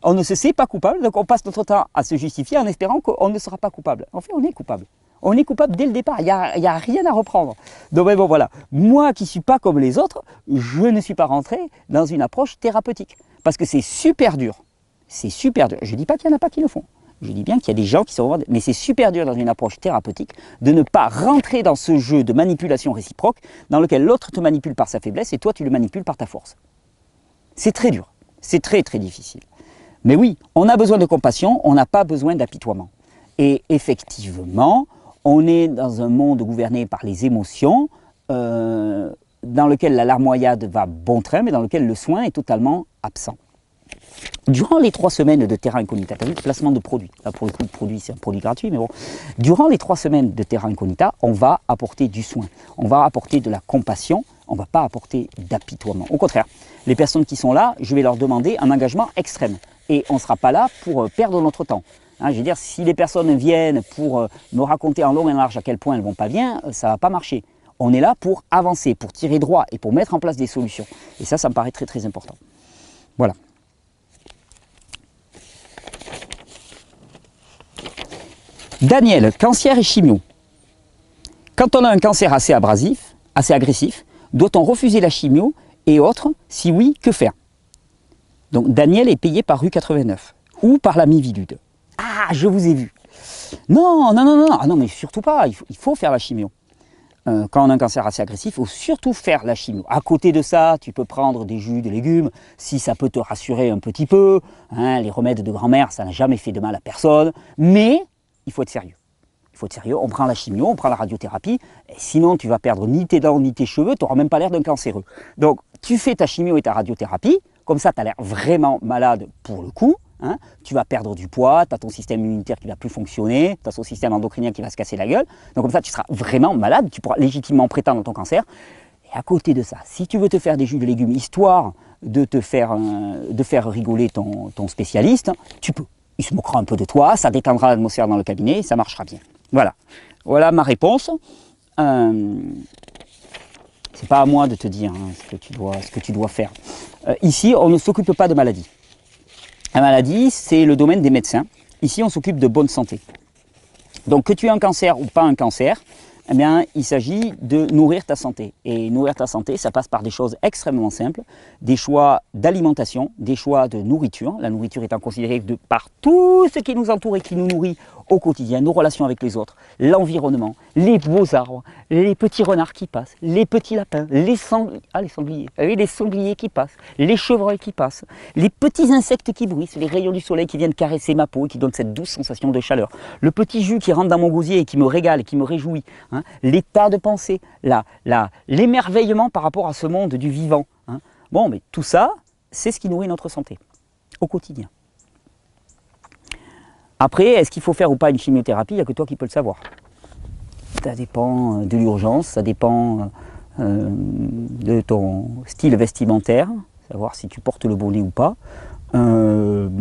On ne se sait pas coupable, donc on passe notre temps à se justifier en espérant qu'on ne sera pas coupable. En fait, on est coupable. On est coupable dès le départ, il n'y a rien à reprendre. Donc bon, voilà, moi qui ne suis pas comme les autres, je ne suis pas rentré dans une approche thérapeutique. Parce que c'est super dur. C'est super dur. Je ne dis pas qu'il n'y en a pas qui le font. Je dis bien qu'il y a des gens qui sont vraiment... Mais c'est super dur dans une approche thérapeutique de ne pas rentrer dans ce jeu de manipulation réciproque dans lequel l'autre te manipule par sa faiblesse et toi tu le manipules par ta force. C'est très dur. C'est très très difficile. Mais oui, on a besoin de compassion, on n'a pas besoin d'apitoiement. Et effectivement, on est dans un monde gouverné par les émotions, dans lequel la larmoyade va bon train, mais dans lequel le soin est totalement absent. Durant les 3 semaines de Terra Incognita, tu as vu le placement de produits. Là, pour le coup, le produit, c'est un produit gratuit, mais bon. Durant les 3 semaines de Terra Incognita, on va apporter du soin, on va apporter de la compassion, on ne va pas apporter d'apitoiement. Au contraire, les personnes qui sont là, je vais leur demander un engagement extrême. Et on ne sera pas là pour perdre notre temps. Hein, je veux dire, si les personnes viennent pour me raconter en long et en large à quel point elles ne vont pas bien, ça ne va pas marcher. On est là pour avancer, pour tirer droit et pour mettre en place des solutions. Et ça me paraît très très important. Voilà. Daniel, cancer et chimio. Quand on a un cancer assez abrasif, assez agressif, doit-on refuser la chimio et autres? Si oui, que faire? Donc Daniel est payé par rue 89 ou par la Mivilude. Ah, je vous ai vu. Non, non, non, non, ah non, mais surtout pas, il faut faire la chimio. Quand on a un cancer assez agressif, il faut surtout faire la chimio. À côté de ça, tu peux prendre des jus de légumes, si ça peut te rassurer un petit peu. Hein, les remèdes de grand-mère, ça n'a jamais fait de mal à personne. Mais il faut être sérieux. Il faut être sérieux, on prend la chimio, on prend la radiothérapie, et sinon tu vas perdre ni tes dents ni tes cheveux, tu n'auras même pas l'air d'un cancéreux. Donc tu fais ta chimio et ta radiothérapie, comme ça tu as l'air vraiment malade pour le coup, hein. Tu vas perdre du poids, tu as ton système immunitaire qui ne va plus fonctionner, tu as ton système endocrinien qui va se casser la gueule, donc comme ça tu seras vraiment malade, tu pourras légitimement prétendre ton cancer. Et à côté de ça, si tu veux te faire des jus de légumes, histoire de faire rigoler ton spécialiste, tu peux. Il se moquera un peu de toi, ça détendra l'atmosphère dans le cabinet et ça marchera bien. Voilà, voilà ma réponse. C'est pas à moi de te dire hein, ce que tu dois faire. Ici, on ne s'occupe pas de maladie. La maladie, c'est le domaine des médecins. Ici, on s'occupe de bonne santé. Donc, que tu aies un cancer ou pas un cancer, eh bien, il s'agit de nourrir ta santé. Et nourrir ta santé, ça passe par des choses extrêmement simples, des choix d'alimentation, des choix de nourriture. La nourriture étant considérée par tout ce qui nous entoure et qui nous nourrit au quotidien, nos relations avec les autres, l'environnement, les beaux arbres, les petits renards qui passent, les petits lapins, les sangliers, oui, les sangliers qui passent, les chevreuils qui passent, les petits insectes qui bruissent, les rayons du soleil qui viennent caresser ma peau et qui donnent cette douce sensation de chaleur, le petit jus qui rentre dans mon gosier et qui me régale et qui me réjouit, hein, l'état de pensée, l'émerveillement par rapport à ce monde du vivant. Hein. Bon, mais tout ça, c'est ce qui nourrit notre santé au quotidien. Après, est-ce qu'il faut faire ou pas une chimiothérapie? Il n'y a que toi qui peux le savoir. Ça dépend de l'urgence, ça dépend de ton style vestimentaire, savoir si tu portes le bonnet ou pas. J'en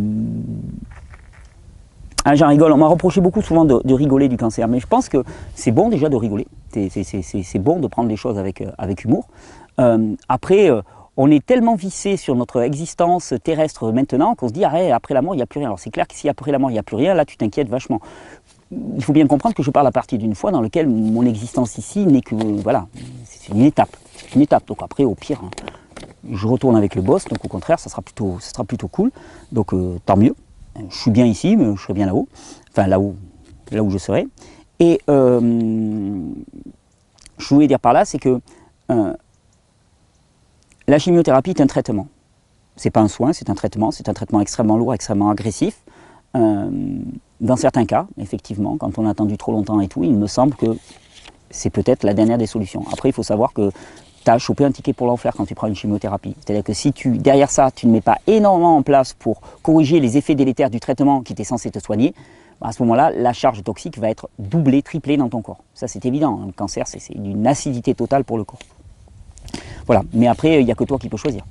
rigole, on m'a reproché beaucoup souvent de rigoler du cancer, mais je pense que c'est bon déjà de rigoler, c'est bon de prendre les choses avec humour. Après, on est tellement vissé sur notre existence terrestre maintenant qu'on se dit après la mort il n'y a plus rien. Alors c'est clair que si après la mort il n'y a plus rien, là tu t'inquiètes vachement. Il faut bien comprendre que je parle à partir d'une fois dans laquelle mon existence ici n'est que, voilà, c'est une étape. C'est une étape, donc après au pire, hein, je retourne avec le boss, donc au contraire ça sera plutôt cool, donc tant mieux. Je suis bien ici, mais je serai bien là-haut, enfin là où je serai. Et je voulais dire par là, c'est que la chimiothérapie est un traitement. C'est pas un soin, c'est un traitement extrêmement lourd, extrêmement agressif. Dans certains cas, effectivement, quand on a attendu trop longtemps et tout, il me semble que c'est peut-être la dernière des solutions. Après, il faut savoir que tu as chopé un ticket pour l'enfer quand tu prends une chimiothérapie. C'est-à-dire que si derrière ça, tu ne mets pas énormément en place pour corriger les effets délétères du traitement qui était censé te soigner, à ce moment-là, la charge toxique va être doublée, triplée dans ton corps. Ça, c'est évident. Le cancer, c'est d'une acidité totale pour le corps. Voilà. Mais après, il n'y a que toi qui peux choisir.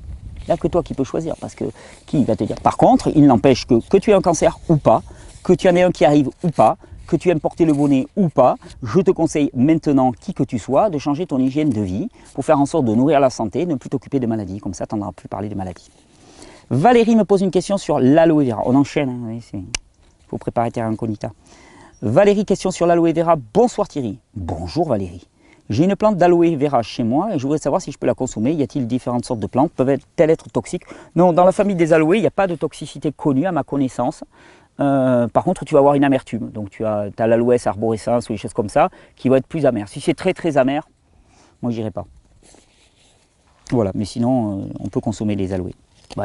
Il n'y a que toi qui peux choisir, parce que qui va te dire. Par contre, il n'empêche que tu aies un cancer ou pas, que tu en aies un qui arrive ou pas, que tu aimes porter le bonnet ou pas, je te conseille maintenant, qui que tu sois, de changer ton hygiène de vie pour faire en sorte de nourrir la santé, de ne plus t'occuper de maladies. Comme ça, tu n'entendras plus parler de maladies. Valérie me pose une question sur l'aloe vera. On enchaîne, hein, il faut préparer terra incognita. Valérie, question sur l'aloe vera. Bonsoir Thierry. Bonjour Valérie. J'ai une plante d'aloe vera chez moi et je voudrais savoir si je peux la consommer. Y a-t-il différentes sortes de plantes? Peuvent-elles être toxiques? Non, dans la famille des aloés, il n'y a pas de toxicité connue à ma connaissance. Par contre, tu vas avoir une amertume. Donc tu as l'aloès arborescens ou des choses comme ça qui vont être plus amères. Si c'est très très amer, moi j'irai pas. Voilà, mais sinon, on peut consommer les aloés.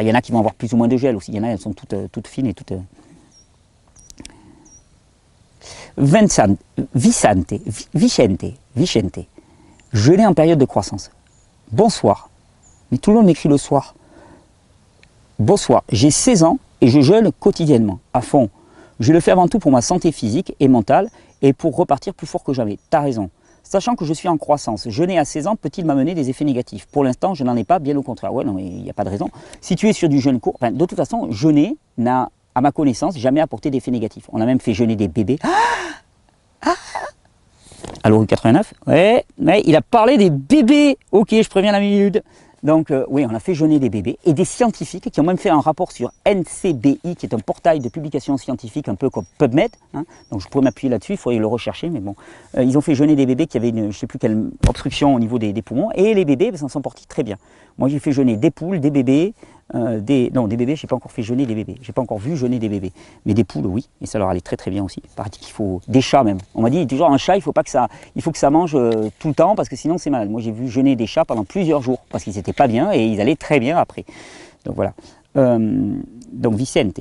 Il y en a qui vont avoir plus ou moins de gel aussi. Il y en a, elles sont toutes fines et toutes... Vicente. Jeûner en période de croissance. Bonsoir. Mais tout le monde m'écrit le soir. Bonsoir, j'ai 16 ans et je jeûne quotidiennement, à fond. Je le fais avant tout pour ma santé physique et mentale et pour repartir plus fort que jamais. T'as raison. Sachant que je suis en croissance, jeûner à 16 ans peut-il m'amener des effets négatifs? Pour l'instant, je n'en ai pas, bien au contraire. Ouais, non, mais il n'y a pas de raison. Si tu es sur du jeûne court, de toute façon, jeûner n'a, à ma connaissance, jamais apporté d'effets négatifs. On a même fait jeûner des bébés. Allô, 89 ouais, il a parlé des bébés. Ok, je préviens la minute. Donc oui, on a fait jeûner des bébés et des scientifiques qui ont même fait un rapport sur NCBI, qui est un portail de publication scientifique un peu comme PubMed. Hein. Donc je pourrais m'appuyer là-dessus, il faudrait le rechercher, mais bon. Ils ont fait jeûner des bébés qui avaient une, je ne sais plus quelle obstruction au niveau des poumons, et les bébés s'en sont portés très bien. Moi j'ai fait jeûner des poules, des bébés, Non, des bébés, je n'ai pas encore fait jeûner des bébés. Je n'ai pas encore vu jeûner des bébés. Mais des poules, oui, et ça leur allait très très bien aussi. Il paraît qu'il faut des chats même. On m'a dit toujours un chat, il faut que ça mange tout le temps parce que sinon c'est malade. Moi j'ai vu jeûner des chats pendant plusieurs jours parce qu'ils n'étaient pas bien et ils allaient très bien après. Donc voilà. Donc Vicente,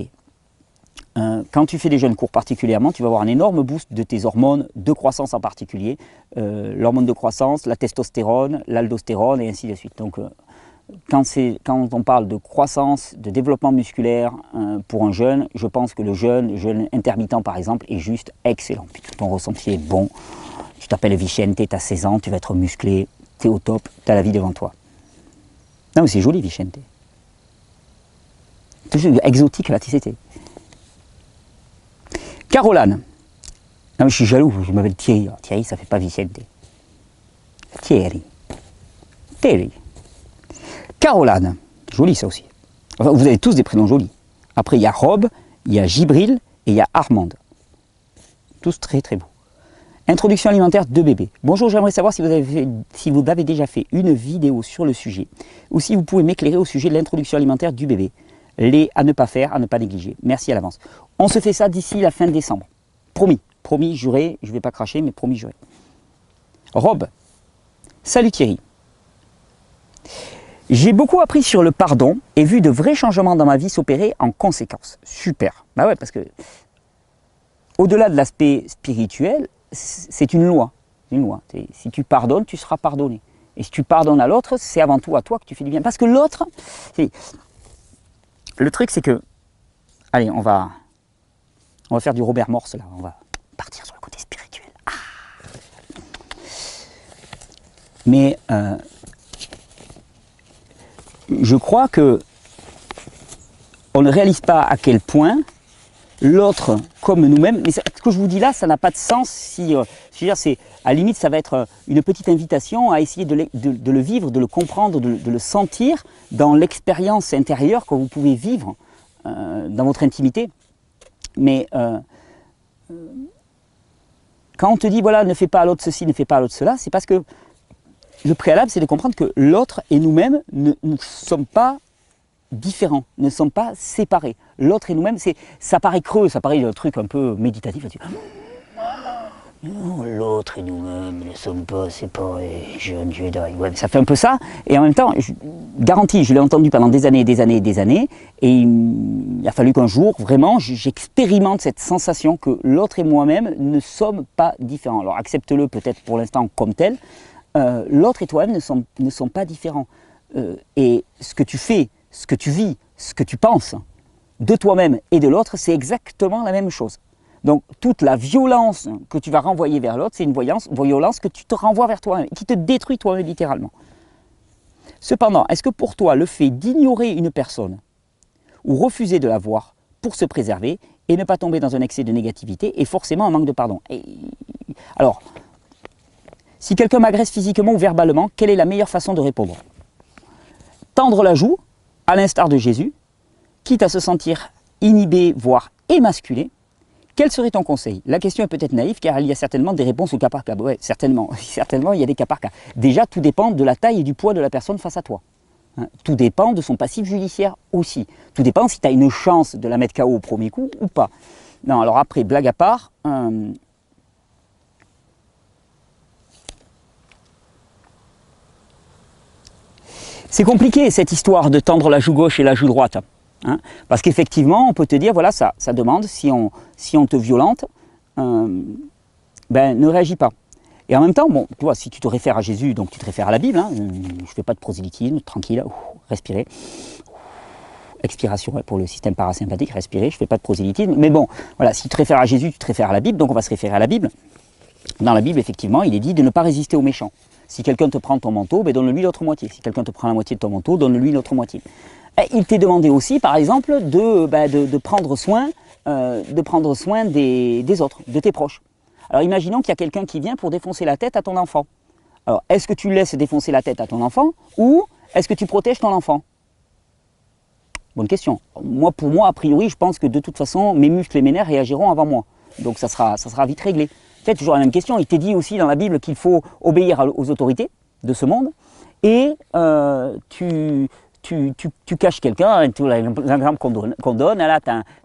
quand tu fais des jeûnes courts particulièrement, tu vas avoir un énorme boost de tes hormones de croissance en particulier. L'hormone de croissance, la testostérone, l'aldostérone et ainsi de suite. Donc quand on parle de croissance, de développement musculaire pour un jeune, je pense que le jeûne intermittent par exemple, est juste excellent. Puis ton ressenti est bon, tu t'appelles Vicente, tu as 16 ans, tu vas être musclé, tu es au top, tu as la vie devant toi. Non mais c'est joli Vicente. Toujours exotique là, tu sais. Caroline. Non mais je suis jaloux, je m'appelle Thierry. Alors, Thierry ça fait pas Vicente. Thierry. Caroline, joli ça aussi. Enfin, vous avez tous des prénoms jolis. Après, il y a Rob, il y a Gibril et il y a Armande. Tous très très beaux. Introduction alimentaire de bébé. Bonjour, j'aimerais savoir si vous avez déjà fait une vidéo sur le sujet ou si vous pouvez m'éclairer au sujet de l'introduction alimentaire du bébé. Les à ne pas faire, à ne pas négliger. Merci à l'avance. On se fait ça d'ici la fin décembre. Promis, promis, juré, je ne vais pas cracher, mais promis, juré. Rob, salut Thierry. J'ai beaucoup appris sur le pardon et vu de vrais changements dans ma vie s'opérer en conséquence. Super. Bah ouais, parce que au-delà de l'aspect spirituel, c'est une loi. Une loi. Si tu pardonnes, tu seras pardonné. Et si tu pardonnes à l'autre, c'est avant tout à toi que tu fais du bien. Parce que l'autre, le truc c'est que, allez, on va faire du Robert Morse là. On va partir sur le côté spirituel. Ah. Mais je crois que on ne réalise pas à quel point l'autre, comme nous-mêmes, mais ce que je vous dis là, ça n'a pas de sens si, je veux dire, c'est, à la limite, ça va être une petite invitation à essayer de le vivre, de le comprendre, de le sentir dans l'expérience intérieure que vous pouvez vivre dans votre intimité. Mais quand on te dit, voilà, ne fais pas à l'autre ceci, ne fais pas à l'autre cela, c'est parce que le préalable, c'est de comprendre que l'autre et nous-mêmes ne sommes pas différents, ne sommes pas séparés. L'autre et nous-mêmes, ça paraît creux, ça paraît un truc un peu méditatif. L'autre et nous-mêmes ne sommes pas séparés, jeune Jedi. Ouais, ça fait un peu ça, et en même temps, garanti, je l'ai entendu pendant des années et des années et des années, et il a fallu qu'un jour, vraiment, j'expérimente cette sensation que l'autre et moi-même ne sommes pas différents. Alors accepte-le peut-être pour l'instant comme tel, l'autre et toi-même ne sont pas différents. Et ce que tu fais, ce que tu vis, ce que tu penses de toi-même et de l'autre, c'est exactement la même chose. Donc toute la violence que tu vas renvoyer vers l'autre, c'est une violence que tu te renvoies vers toi-même, qui te détruit toi-même littéralement. Cependant, est-ce que pour toi, le fait d'ignorer une personne ou refuser de la voir pour se préserver et ne pas tomber dans un excès de négativité est forcément un manque de pardon? Alors, si quelqu'un m'agresse physiquement ou verbalement, quelle est la meilleure façon de répondre? Tendre la joue, à l'instar de Jésus, quitte à se sentir inhibé, voire émasculé. Quel serait ton conseil? La question est peut-être naïve car il y a certainement des réponses au cas par cas. Oui, certainement, certainement il y a des cas par cas. Déjà, tout dépend de la taille et du poids de la personne face à toi. Hein, tout dépend de son passif judiciaire aussi. Tout dépend si tu as une chance de la mettre KO au premier coup ou pas. Non, alors après, blague à part, c'est compliqué cette histoire de tendre la joue gauche et la joue droite. Hein, parce qu'effectivement, on peut te dire, voilà, ça demande, si on te violente, ne réagis pas. Et en même temps, bon, tu vois, si tu te réfères à Jésus, donc tu te réfères à la Bible, hein, je ne fais pas de prosélytisme, tranquille, respirez. Expiration pour le système parasympathique, respirer, je ne fais pas de prosélytisme. Mais bon, voilà, si tu te réfères à Jésus, tu te réfères à la Bible, donc on va se référer à la Bible. Dans la Bible, effectivement, il est dit de ne pas résister aux méchants. Si quelqu'un te prend ton manteau, donne-lui l'autre moitié. Si quelqu'un te prend la moitié de ton manteau, donne-lui l'autre moitié. Il t'est demandé aussi, par exemple, de prendre soin des autres, de tes proches. Alors imaginons qu'il y a quelqu'un qui vient pour défoncer la tête à ton enfant. Alors, est-ce que tu laisses défoncer la tête à ton enfant ou est-ce que tu protèges ton enfant? Bonne question. Pour moi, a priori, je pense que de toute façon, mes muscles et mes nerfs réagiront avant moi. Donc ça sera vite réglé. C'est toujours la même question. Il t'est dit aussi dans la Bible qu'il faut obéir aux autorités de ce monde et tu tu caches quelqu'un, tous les exemples qu'on donne, là,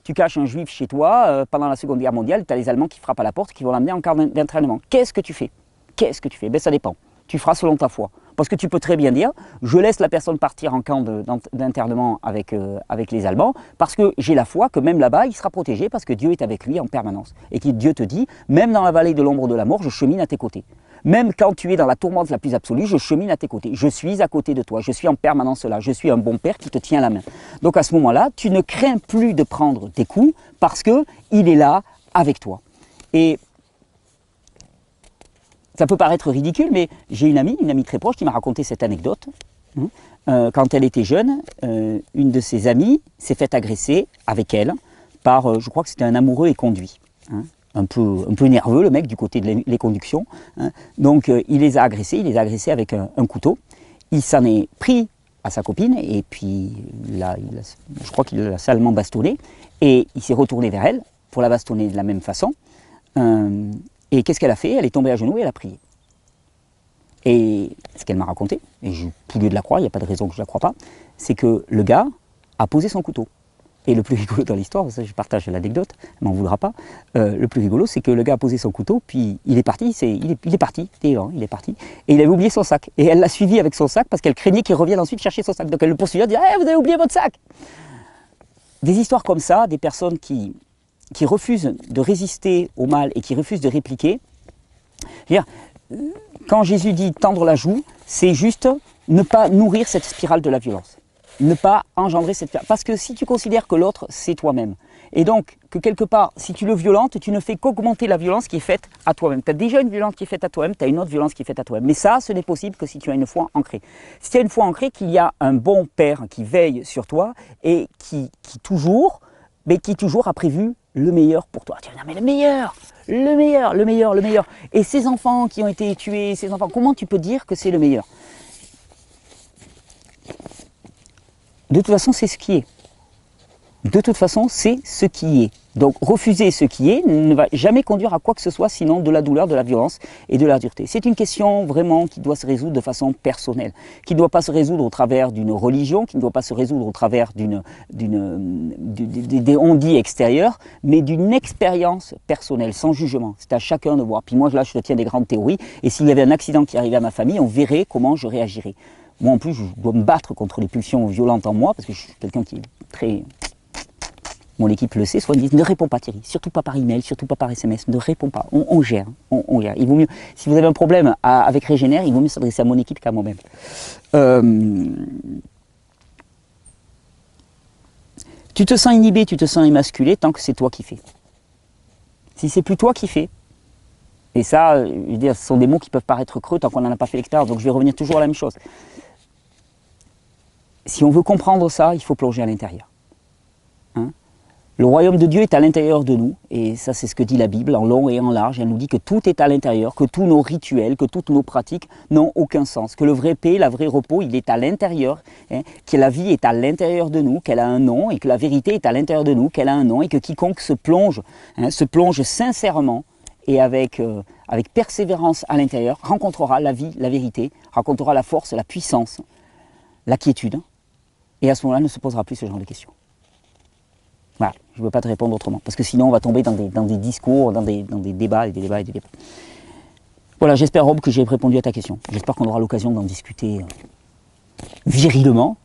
tu caches un juif chez toi, pendant la Seconde Guerre mondiale, tu as les Allemands qui frappent à la porte, qui vont l'amener en camp d'entraînement. Qu'est-ce que tu fais? Qu'est-ce que tu fais? Ben ça dépend. Tu feras selon ta foi. Parce que tu peux très bien dire, je laisse la personne partir en camp d'internement avec les Allemands, parce que j'ai la foi que même là-bas, il sera protégé, parce que Dieu est avec lui en permanence. Et que Dieu te dit, même dans la vallée de l'ombre de la mort, je chemine à tes côtés. Même quand tu es dans la tourmente la plus absolue, je chemine à tes côtés. Je suis à côté de toi, je suis en permanence là. Je suis un bon père qui te tient la main. Donc à ce moment-là, tu ne crains plus de prendre des coups, parce qu'il est là avec toi. Et ça peut paraître ridicule, mais j'ai une amie très proche qui m'a raconté cette anecdote. Quand elle était jeune, une de ses amies s'est faite agresser avec elle par, je crois que c'était un amoureux éconduit. Un peu nerveux, le mec, du côté de l'éconduction. Donc il les a agressés avec un couteau. Il s'en est pris à sa copine, et puis je crois qu'il l'a salement bastonné, et il s'est retourné vers elle pour la bastonner de la même façon. Et qu'est-ce qu'elle a fait? Elle est tombée à genoux et elle a prié. Et ce qu'elle m'a raconté, et j'ai tout lieu de la croire, il n'y a pas de raison que je ne la croie pas, c'est que le gars a posé son couteau. Et le plus rigolo dans l'histoire, ça je partage l'anecdote, elle m'en voudra pas, le plus rigolo c'est que le gars a posé son couteau, puis il est parti, il est parti, il est parti, et il avait oublié son sac. Et elle l'a suivi avec son sac parce qu'elle craignait qu'il revienne ensuite chercher son sac. Donc elle le poursuivait, elle dit hey, « vous avez oublié votre sac !» Des histoires comme ça, des personnes qui refusent de résister au mal et qui refusent de répliquer. Quand Jésus dit tendre la joue, c'est juste ne pas nourrir cette spirale de la violence. Ne pas engendrer cette spirale. Parce que si tu considères que l'autre, c'est toi-même. Et donc, que quelque part, si tu le violentes, tu ne fais qu'augmenter la violence qui est faite à toi-même. Tu as déjà une violence qui est faite à toi-même, tu as une autre violence qui est faite à toi-même. Mais ça, ce n'est possible que si tu as une foi ancrée. Si tu as une foi ancrée qu'il y a un bon père qui veille sur toi et qui toujours a prévu le meilleur pour toi. Tu vas dire, mais le meilleur. Et ces enfants qui ont été tués, ces enfants, comment tu peux dire que c'est le meilleur? De toute façon, c'est ce qui est. De toute façon, c'est ce qui est. Donc, refuser ce qui est ne va jamais conduire à quoi que ce soit, sinon de la douleur, de la violence et de la dureté. C'est une question vraiment qui doit se résoudre de façon personnelle, qui ne doit pas se résoudre au travers d'une religion, qui ne doit pas se résoudre au travers des on-dit extérieurs, mais d'une expérience personnelle, sans jugement. C'est à chacun de voir. Puis moi, là, je te tiens des grandes théories, et s'il y avait un accident qui arrivait à ma famille, on verrait comment je réagirais. Moi, en plus, je dois me battre contre les pulsions violentes en moi, parce que je suis quelqu'un qui est très... Mon équipe le sait, soit ils disent ne réponds pas Thierry, surtout pas par email, surtout pas par SMS, ne réponds pas, on gère, on gère. Il vaut mieux, si vous avez un problème avec Régénère, il vaut mieux s'adresser à mon équipe qu'à moi-même. Tu te sens inhibé, tu te sens émasculé tant que c'est toi qui fais. Si c'est plus toi qui fais, et ça, je veux dire, ce sont des mots qui peuvent paraître creux tant qu'on n'en a pas fait l'expérience, donc je vais revenir toujours à la même chose. Si on veut comprendre ça, il faut plonger à l'intérieur. Le royaume de Dieu est à l'intérieur de nous, et ça c'est ce que dit la Bible en long et en large. Elle nous dit que tout est à l'intérieur, que tous nos rituels, que toutes nos pratiques n'ont aucun sens, que le vrai paix, le vrai repos, il est à l'intérieur, que la vie est à l'intérieur de nous, qu'elle a un nom, et que la vérité est à l'intérieur de nous, qu'elle a un nom, et que quiconque se plonge sincèrement et avec persévérance à l'intérieur, rencontrera la vie, la vérité, rencontrera la force, la puissance, la quiétude, et à ce moment-là ne se posera plus ce genre de questions. Voilà, je ne veux pas te répondre autrement, parce que sinon on va tomber dans des discours, dans des débats et des débats et des débats. Voilà, j'espère Rob que j'ai répondu à ta question. J'espère qu'on aura l'occasion d'en discuter virilement,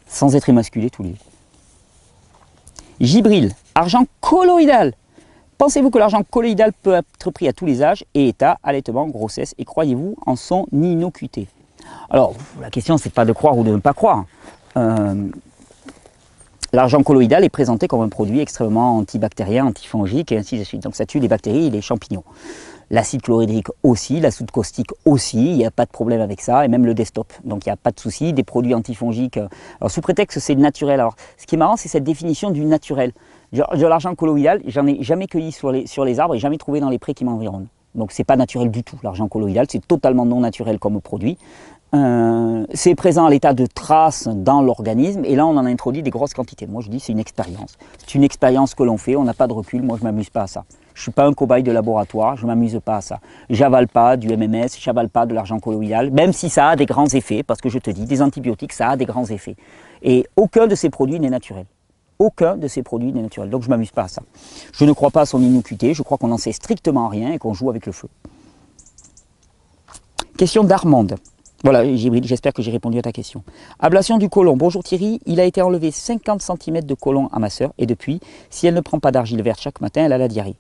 sans être émasculé tous les deux. Gibril, argent colloïdal. Pensez-vous que l'argent colloïdal peut être pris à tous les âges et états, allaitement, grossesse, et croyez-vous en son innocuité? Alors, la question c'est pas de croire ou de ne pas croire. L'argent colloïdal est présenté comme un produit extrêmement antibactérien, antifongique et ainsi de suite. Donc ça tue les bactéries et les champignons. L'acide chlorhydrique aussi, l'acide caustique aussi, il n'y a pas de problème avec ça, et même le desktop. Donc il n'y a pas de souci, des produits antifongiques. Alors sous prétexte que c'est naturel. Alors ce qui est marrant, c'est cette définition du naturel. De l'argent colloïdal, j'en ai jamais cueilli sur les arbres et jamais trouvé dans les prés qui m'environnent. Donc c'est pas naturel du tout, l'argent colloïdal, c'est totalement non naturel comme produit. c'est présent à l'état de trace dans l'organisme, et là on en a introduit des grosses quantités. Moi je dis c'est une expérience. C'est une expérience que l'on fait, on n'a pas de recul, moi je ne m'amuse pas à ça. Je ne suis pas un cobaye de laboratoire, je ne m'amuse pas à ça. J'avale pas du MMS, j'avale pas de l'argent colloïdal, même si ça a des grands effets, parce que je te dis, des antibiotiques, ça a des grands effets. Et aucun de ces produits n'est naturel. Aucun de ces produits n'est naturel, donc je ne m'amuse pas à ça. Je ne crois pas à son innocuité, je crois qu'on n'en sait strictement rien et qu'on joue avec le feu. Question d'Armande. Voilà, j'espère que j'ai répondu à ta question. Ablation du côlon. Bonjour Thierry, il a été enlevé 50 cm de côlon à ma sœur et depuis, si elle ne prend pas d'argile verte chaque matin, elle a la diarrhée.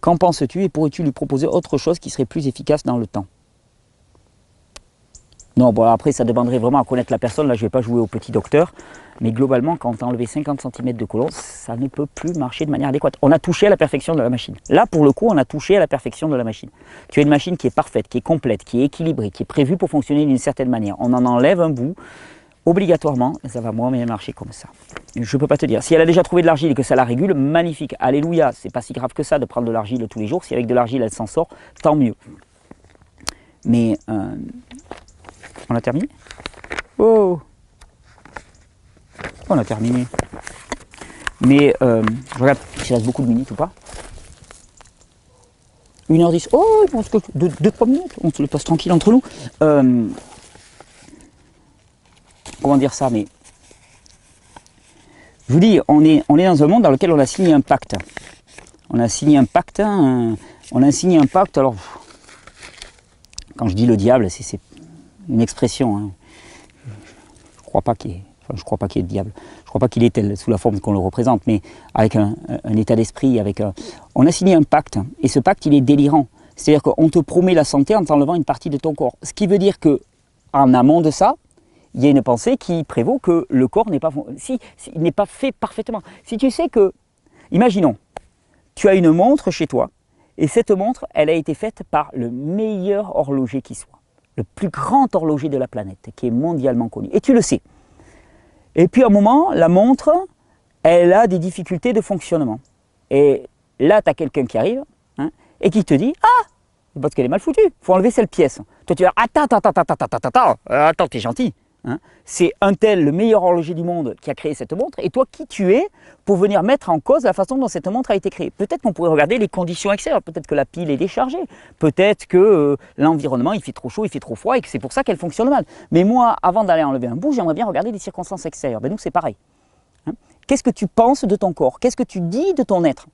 Qu'en penses-tu et pourrais-tu lui proposer autre chose qui serait plus efficace dans le temps? Non, bon après ça demanderait vraiment à connaître la personne, là je ne vais pas jouer au petit docteur, mais globalement quand tu as enlevé 50 cm de côlon, ça ne peut plus marcher de manière adéquate. On a touché à la perfection de la machine. Là pour le coup, on a touché à la perfection de la machine. Tu as une machine qui est parfaite, qui est complète, qui est équilibrée, qui est prévue pour fonctionner d'une certaine manière. On en enlève un bout, obligatoirement, ça va moins bien marcher comme ça. Je ne peux pas te dire. Si elle a déjà trouvé de l'argile et que ça la régule, magnifique, alléluia, c'est pas si grave que ça de prendre de l'argile tous les jours. Si avec de l'argile elle s'en sort, tant mieux. Mais on a terminé? Oh, on a terminé. Mais je regarde s'il reste beaucoup de minutes ou pas. 1h10. Oh, je pense que 2-3 minutes. On se le passe tranquille entre nous. Comment dire ça, mais je vous dis, on est dans un monde dans lequel on a signé un pacte. On a signé un pacte. Alors, quand je dis le diable, c'est une expression. Hein. Je crois pas qu'il y ait de diable. Je crois pas qu'il est tel sous la forme qu'on le représente, mais avec un état d'esprit, on a signé un pacte, et ce pacte il est délirant. C'est-à-dire qu'on te promet la santé en t'enlevant une partie de ton corps. Ce qui veut dire que en amont de ça, il y a une pensée qui prévaut que le corps n'est pas fait parfaitement. Si tu sais que, imaginons, tu as une montre chez toi, et cette montre, elle a été faite par le meilleur horloger qui soit, le plus grand horloger de la planète, qui est mondialement connu, et tu le sais. Et puis à un moment, la montre, elle a des difficultés de fonctionnement. Et là, tu as quelqu'un qui arrive, hein, et qui te dit « Ah, c'est parce qu'elle est mal foutue, il faut enlever cette pièce. » Toi, tu vas « Attends, t'es gentil. Hein, c'est un tel, le meilleur horloger du monde, qui a créé cette montre, et toi, qui tu es pour venir mettre en cause la façon dont cette montre a été créée? Peut-être qu'on pourrait regarder les conditions extérieures, peut-être que la pile est déchargée, peut-être que l'environnement, il fait trop chaud, il fait trop froid, et que c'est pour ça qu'elle fonctionne mal. Mais moi, avant d'aller enlever un bout, j'aimerais bien regarder les circonstances extérieures. Ben nous, c'est pareil. Hein, qu'est-ce que tu penses de ton corps? Qu'est-ce que tu dis de ton être?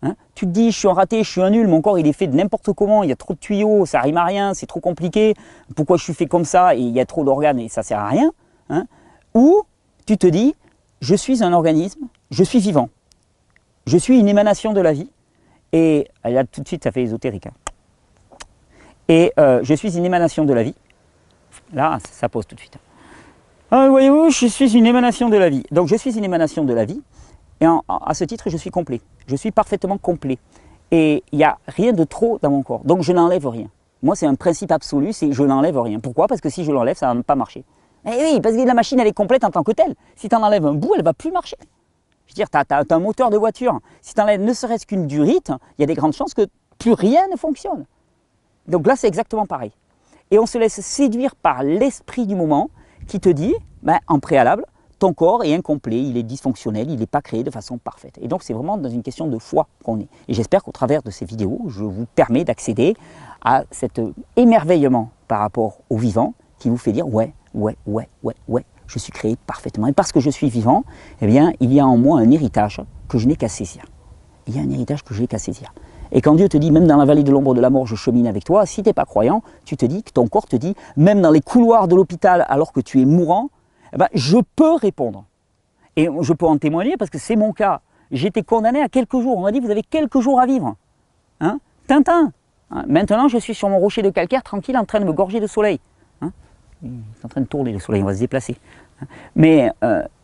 Hein, tu te dis, je suis un raté, je suis un nul, mon corps il est fait de n'importe comment, il y a trop de tuyaux, ça rime à rien, c'est trop compliqué, pourquoi je suis fait comme ça, et il y a trop d'organes et ça sert à rien. Hein, ou tu te dis, je suis un organisme, je suis vivant, je suis une émanation de la vie, et là tout de suite ça fait ésotérique. Hein. Et je suis une émanation de la vie, là ça pose tout de suite. Voyez-vous, je suis une émanation de la vie, donc je suis une émanation de la vie, et à ce titre, je suis complet. Je suis parfaitement complet. Et il n'y a rien de trop dans mon corps. Donc je n'enlève rien. Moi, c'est un principe absolu, c'est je n'enlève rien. Pourquoi? Parce que si je l'enlève, ça ne va pas marcher. Eh oui, parce que la machine, elle est complète en tant que telle. Si tu en enlèves un bout, elle ne va plus marcher. Je veux dire, tu as un moteur de voiture. Si tu enlèves ne serait-ce qu'une durite, il y a des grandes chances que plus rien ne fonctionne. Donc là, c'est exactement pareil. Et on se laisse séduire par l'esprit du moment qui te dit, ben, en préalable, ton corps est incomplet, il est dysfonctionnel, il n'est pas créé de façon parfaite. Et donc c'est vraiment dans une question de foi qu'on est. Et j'espère qu'au travers de ces vidéos, je vous permets d'accéder à cet émerveillement par rapport au vivant qui vous fait dire ouais, je suis créé parfaitement. Et parce que je suis vivant, eh bien, il y a en moi un héritage que je n'ai qu'à saisir. Il y a un héritage que je n'ai qu'à saisir. Et quand Dieu te dit, même dans la vallée de l'ombre de la mort, je chemine avec toi, si tu n'es pas croyant, tu te dis, que ton corps te dit, même dans les couloirs de l'hôpital alors que tu es mourant, eh ben, je peux répondre. Et je peux en témoigner parce que c'est mon cas. J'étais condamné à quelques jours. On m'a dit, vous avez quelques jours à vivre. Hein, Tintin. Hein, maintenant, je suis sur mon rocher de calcaire, tranquille, en train de me gorger de soleil. Hein, il est en train de tourner le soleil, on va se déplacer. Hein, mais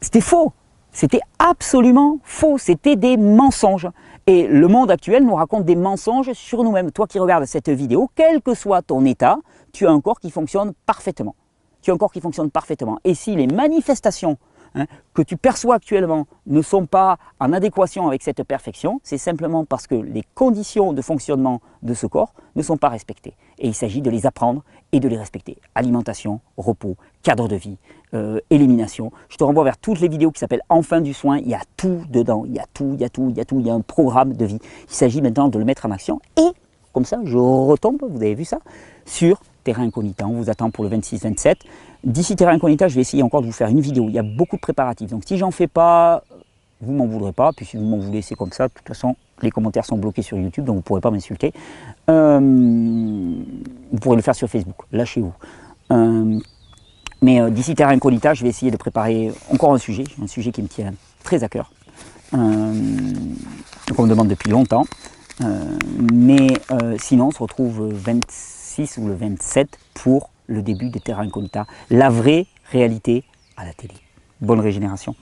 c'était faux. C'était absolument faux. C'était des mensonges. Et le monde actuel nous raconte des mensonges sur nous-mêmes. Toi qui regardes cette vidéo, quel que soit ton état, tu as un corps qui fonctionne parfaitement. Tu as un corps qui fonctionne parfaitement. Et si les manifestations que tu perçois actuellement ne sont pas en adéquation avec cette perfection, c'est simplement parce que les conditions de fonctionnement de ce corps ne sont pas respectées. Et il s'agit de les apprendre et de les respecter. Alimentation, repos, cadre de vie, élimination. Je te renvoie vers toutes les vidéos qui s'appellent Enfin du soin, il y a tout dedans, il y a tout, il y a tout, il y a tout, il y a un programme de vie. Il s'agit maintenant de le mettre en action et comme ça, je retombe, vous avez vu ça, sur Terra Incognita. On vous attend pour le 26-27. D'ici Terra Incognita, je vais essayer encore de vous faire une vidéo. Il y a beaucoup de préparatifs. Donc si j'en fais pas, vous m'en voudrez pas. Puis si vous m'en voulez, c'est comme ça. De toute façon, les commentaires sont bloqués sur YouTube, donc vous ne pourrez pas m'insulter. Vous pourrez le faire sur Facebook, lâchez-vous. Mais d'ici Terra Incognita, je vais essayer de préparer encore un sujet qui me tient très à cœur, qu'on me demande depuis longtemps. Sinon, on se retrouve le 26 ou le 27 pour le début de Terra Incognita, la vraie réalité à la télé. Bonne régénération.